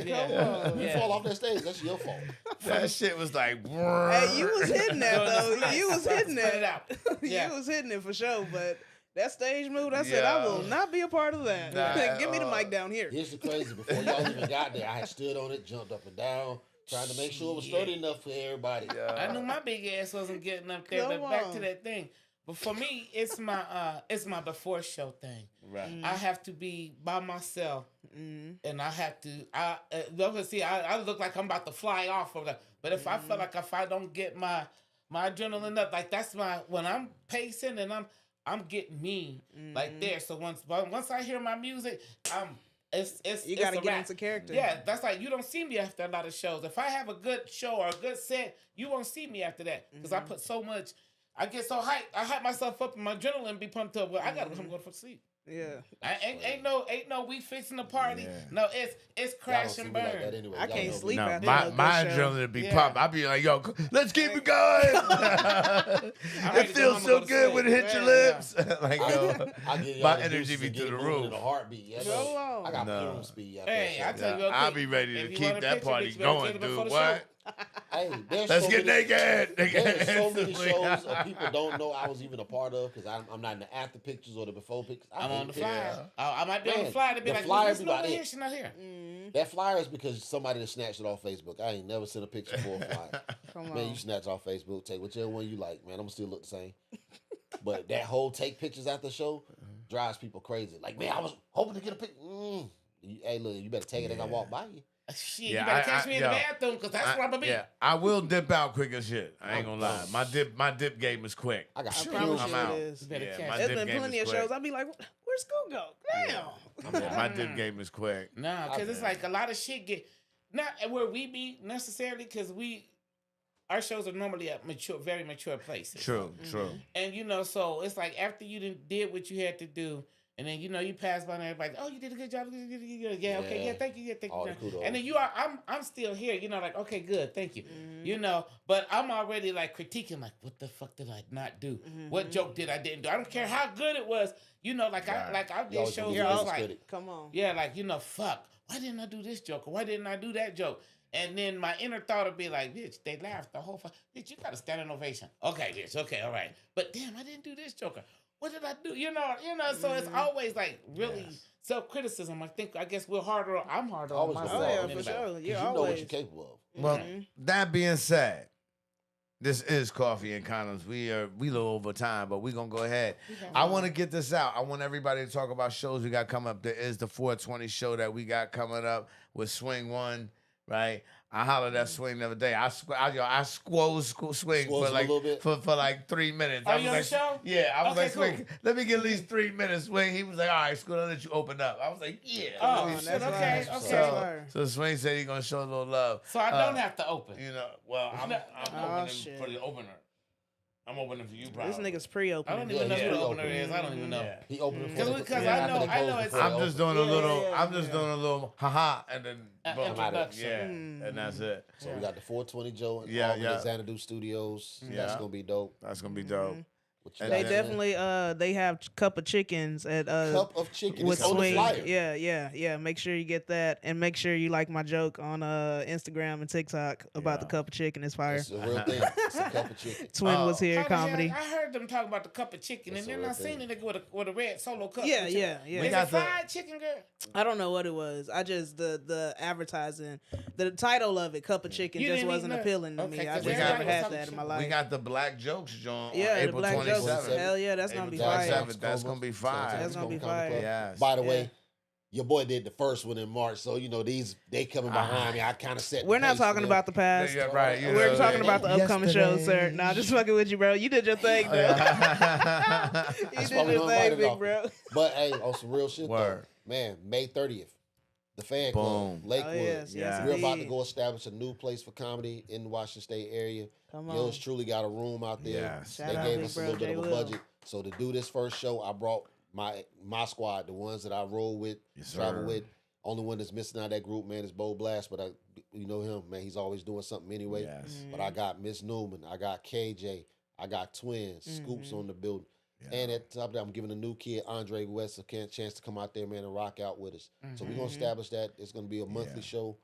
You fall off that stage, that's your fault. That shit was like, Hey, you was hitting that though. You was hitting Spread it that. out. Yeah. You was hitting it for sure. But that stage move, I said I will not be a part of that. Nah, Give me the mic down here. Here's the crazy. Before y'all even got there, I had stood on it, jumped up and down, trying to make sure it was sturdy enough for everybody. I knew my big ass wasn't getting up there, Come but back on. to that thing. But for me, it's my before show thing. Right. I have to be by myself, and I have to. I look like I'm about to fly off of that. But if I feel like if I don't get my adrenaline up, like that's when I'm pacing and I'm getting me like there. So once I hear my music, You gotta it's a get wrap. into character. Yeah, that's like you don't see me after a lot of shows. If I have a good show or a good set, you won't see me after that because I put so much. I get so hyped. I hype myself up and my adrenaline be pumped up. Well, I gotta come go to sleep. Yeah. Ain't no we fixing the party. Yeah. No, it's crash Y'all and don't see me burn. like that anyway. I Y'all can't know me. sleep No, after my a good show. adrenaline be Yeah. pumped. I be like, yo, let's keep it going. ready It to feels go so to good sleep. when it hit your Yeah. lips. Like, yo, I get y'all my the energy juices be and through get the it moving roof. in a heartbeat. Yeah, Go on. I got No. fume speed. After Hey, I that tell show. you, I'll be ready if to you keep want a that picture, party bitch, you better going, get it before dude. the What? Hey, there's Let's so get many, naked. There's so many Instantly. shows people don't know I was even a part of because I'm not in the after pictures or the before pictures. I'm on the hate pictures. flyer. I might be on the Man, flyer to be the like, flyer "Who's be not about here? it. She's not here." That flyer is because somebody that snatched it off Facebook. I ain't never sent a picture for a flyer. Come on. Man, you snatch off Facebook, take whichever one you like. Man, I'm gonna still look the same. But that whole take pictures after the show drives people crazy. Like, man, I was hoping to get a picture. Hey, look, you better take it as I walk by you. Shit, Yeah, you better catch I- me in yo, the bathroom because that's where I'm gonna be. Yeah, I will dip out quick as shit. I ain't I'm gonna lie. done. My dip game is quick. I got I fume. promise I'm you out. it is. You better Yeah, catch my me. There's dip been game plenty is of shows. quick. I'll be like, where's school go? Damn. Yeah, my dip game is quick. Nah, because it's like a lot of shit get not where we be necessarily because our shows are normally at very mature places. True. And so it's like after you did what you had to do, and then you pass by and everybody, oh, you did a good job. Yeah, okay, yeah, thank you, All the kudos. And then I'm still here, like, okay, good, thank you, But I'm already like critiquing, like, what the fuck did I not do? What joke did I didn't do? I don't care how good it was, I did always shows be where the it's best like, critic. Come on. yeah, like, fuck, why didn't I do this joke? Or why didn't I do that joke? And then my inner thought would be like, bitch, they laughed the whole bitch, you got a standing ovation. Okay, bitch, okay, all right. But damn, I didn't do this joke. What did I do? So it's always like really self-criticism. I guess I'm harder Always on gonna myself. Oh, yeah, than for anybody. sure. 'Cause You're you know what always. you're capable of. Well, that being said, this is Coffee and Condoms. We a little over time, but we're gonna go ahead. I want to get this out. I want everybody to talk about shows we got coming up. There is the 420 show that we got coming up with Swing One, right? I hollered at Swing the other day. I swing Squoze for him a like little bit? for like 3 minutes. Are I you was on the like, show? yeah, I was Okay, like, Swing, cool. let me get at least 3 minutes. Swing. He was like, all right, Scoot, I'll let you open up. I was like, yeah. Oh, that's shit, right. okay, That's okay. right. So Swing said he's gonna show a little love. So I don't have to open. Well, I'm Oh, opening shit. for the opener. I'm opening for you, bro. This nigga's I pre-open. don't even know Yeah, who the yeah. opener is. I don't even know. Yeah. He opened it for Because- the- because yeah, I after know- they I know closed it's- before they I'm just opened. doing a Yeah, little. yeah, I'm just doing a little haha, and then boom. Introduction. Yeah, and that's it. So we got the 420 Joe and Yeah, Albany yeah. at Xanadu Studios. Yeah. That's gonna be dope. That's gonna be dope. What you And They got, then- man? definitely they have cup of chickens at Cup of chicken. with It's on the swing. flyer. Yeah. Make sure you get that, and make sure you like my joke on Instagram and TikTok about the Yeah. cup of chicken. It's fire. It's a real thing. It's a cup of chicken. Twin was here, How the hell- comedy. I heard them talk about the cup of chicken, That's and a then I real seen thing. the nigga with a red solo cup. Yeah, of chicken. yeah. We Is got it the- fried chicken, girl? I don't know what it was. I just the advertising, the title of it, cup of chicken, You just didn't wasn't eat none? appealing to Okay, me. I 'cause just everybody never was had talking that in my shit. life. We got the Black Jokes joint. Yeah, on the April Black Jokes. 27th. Hell yeah, that's gonna be April fire. 27th, that's gonna be fire. That's gonna be Comedy fire. Club. Yes. By the Yeah. way, your boy did the first one in March, so they coming behind me. I kind of set. We're the not pace for talking them. about the past. Yeah, right. you We're know, talking yeah. about the upcoming shows, sir. Nah, just fucking with you, bro. You did your thing, though. Yeah. You That's did why we your don't thing, invite it big often. bro. But hey, on some real shit Word. though, man. May 30th, the Fan Boom. Club, Lakewood. Oh, yes, yes, We're about to indeed. go establish a new place for comedy in the Washington State area. Come Yours on. truly got a room out there. Yes. They Shout out gave big us a bro little bit of a JWill. budget. So to do this first show, I brought my squad, the ones that I roll with, Yes, travel sir. with. Only one that's missing out of that group, man, is Bo Blast. But you know him, man. He's always doing something anyway. Yes. But I got Miss Newman, I got KJ, I got Twins, Scoops on the building. Yeah. And at the top of that, I'm giving a new kid, Andre West, a chance to come out there, man, and rock out with us. So we're gonna establish that. It's gonna be a monthly show,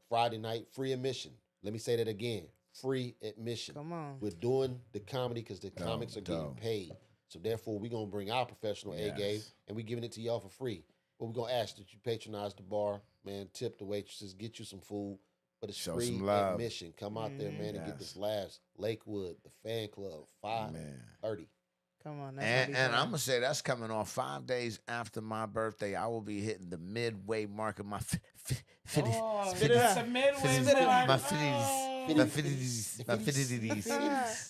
Friday night, free admission. Let me say that again, free admission. Come on. We're doing the comedy because the comics are getting dope. paid. So therefore, we're gonna bring our professional A Yes. game, and we're giving it to y'all for free. But we're gonna ask that you patronize the bar, man, tip the waitresses, get you some food. But it's Show free some love. admission. Come out there, man, and get Yes. this laughs. Lakewood, the Fan Club, Man. 5:30. Come on, that's And gonna be I'm fun. gonna say that's coming off 5 days after my birthday. I will be hitting the midway mark of my Oh, Spit it it's out. a midway Spit it mark. my Oh. fitties.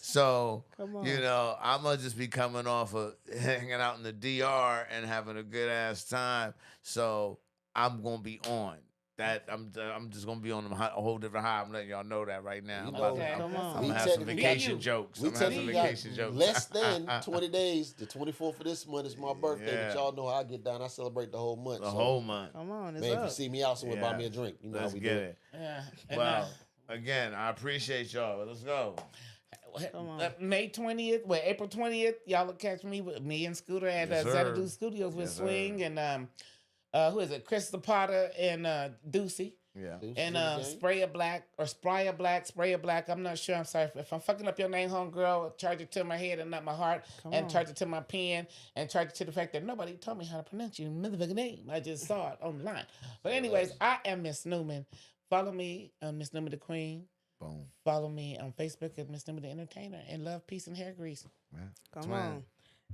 So Come on. you know, I'm gonna just be coming off of hanging out in the DR and having a good ass time. So I'm gonna be on. That I'm just gonna be on a whole different high. I'm letting y'all know that right now. You I'm know, about to- Okay, Come that's on. I'm We gonna have some technically- vacation jokes. We I'm gonna have some technically got vacation jokes. less than 20 days. The 24th of this month is my birthday, Yeah. but y'all know how I get down. I celebrate the whole month. The so, whole month. Come on, it's man, if up. you see me out somewhere, buy me a Yes. drink. You know Let's how we get do it. Yeah. And, Well, again, I appreciate y'all. Let's go. Come on. May 20th, April 20th, y'all will catch me with me and Scooter at Yes, sir. Xanadu Studios with Yes, sir. Swing and who is it? Chris Zapata and Deucey. Yeah. Deuces And in the game. Spraya Black. I'm not sure. I'm sorry if I'm fucking up your name, homegirl. Charge it to my head and not my heart, Come and on. charge it to my pen, and charge it to the fact that nobody told me how to pronounce your motherfucking name. I just saw it on the line. But anyways, I am Miss Newman. Follow me, Miss Newman the Queen. Boom. Follow me on Facebook at Miss Newman the Entertainer. And love, peace, and hair grease. Come Twin. on.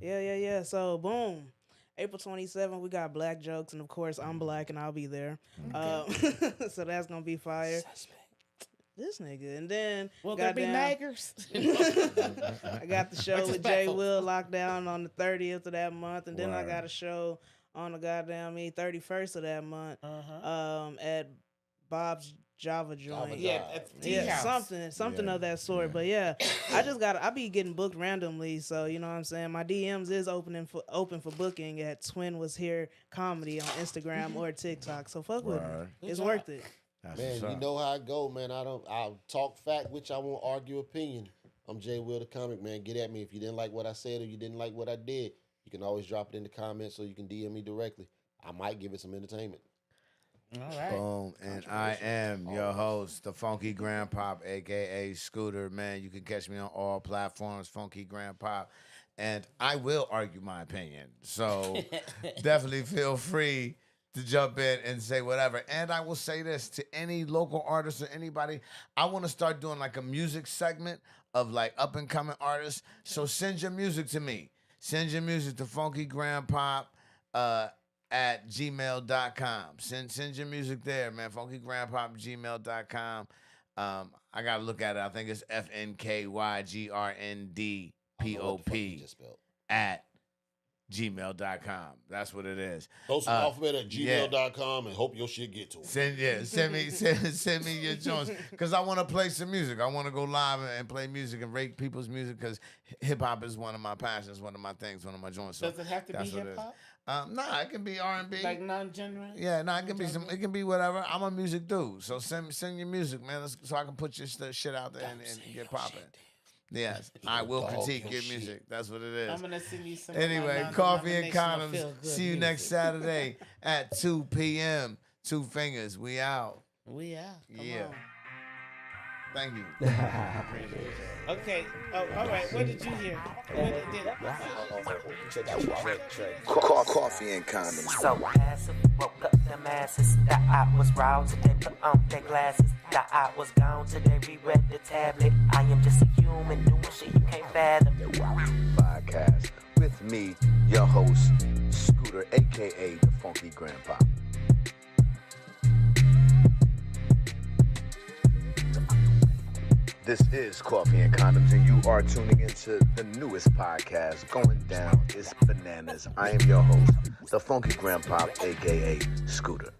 Yeah. So, boom. April 27th, we got black jokes. And, of course, I'm black and I'll be there. So that's going to be fire. This nigga. And then, Will there be goddamn, naggers? I got the show with Disrespectful. JWill locked down on the 30th of that month. And then I Word. got a show on the goddamn 31st of that month at Bob's Java joint. Yeah, at the tea Yeah, house. something Yeah, of that sort. yeah. But yeah, I be getting booked randomly. So you know what I'm saying. My DMs is open for booking at Twin Was Here Comedy on Instagram or TikTok. So fuck with me. Word. It's job. worth it. That's Man, what's you up. know how I go, man. I'll talk fact, which I won't argue opinion. I'm JWill the comic, man. Get at me if you didn't like what I said or you didn't like what I did. You can always drop it in the comments or you can DM me directly. I might give it some entertainment. All right. Boom. And I am your host, the Funky Grandpop, aka Scooter. Man, you can catch me on all platforms, Funky Grandpop. And I will argue my opinion. So definitely feel free to jump in and say whatever. And I will say this to any local artist or anybody, I want to start doing like a music segment of like up and coming artists. So send your music to me. Send your music to Funky Grandpop at gmail.com. Send your music there, man. FunkyGrandpop@gmail.com. I gotta look at it. I think it's FNKYGRNDPOP Just spelled. at gmail.com. That's what it is. Throw some alphabet at yeah. gmail.com and hope your shit get to 'em. Send me your joints because I want to play some music. I want to go live and play music and rate people's music because hip hop is one of my passions, one of my things, one of my joints. So Does it have to be that's what it hip is. hop? Nah, it can be R&B. Like non-genre? Yeah, no, it can be some. It can be whatever. I'm a music dude, so send your music, man, so I can put your shit out there and get popping. Yes, I will Dog critique your your shit. music. That's what it I'm is. gonna send you some. Anyway, Coffee and Condoms. See you next Saturday at 2 p.m. Two fingers. We out. We out. Come Yeah. on. Thank you. Okay. Oh, all right. What did you hear? Coffee and condoms. So passive, woke up them asses. The I was roused, they put on their glasses. The I was gone, today reread the tablet. I am just a human doing shit you can't fathom. Podcast with me, your host, Scooter, aka the Funky Grandpa. This is Coffee and Condoms, and you are tuning into the newest podcast going down. It's bananas. I am your host, the Funky Grandpa, aka Scooter.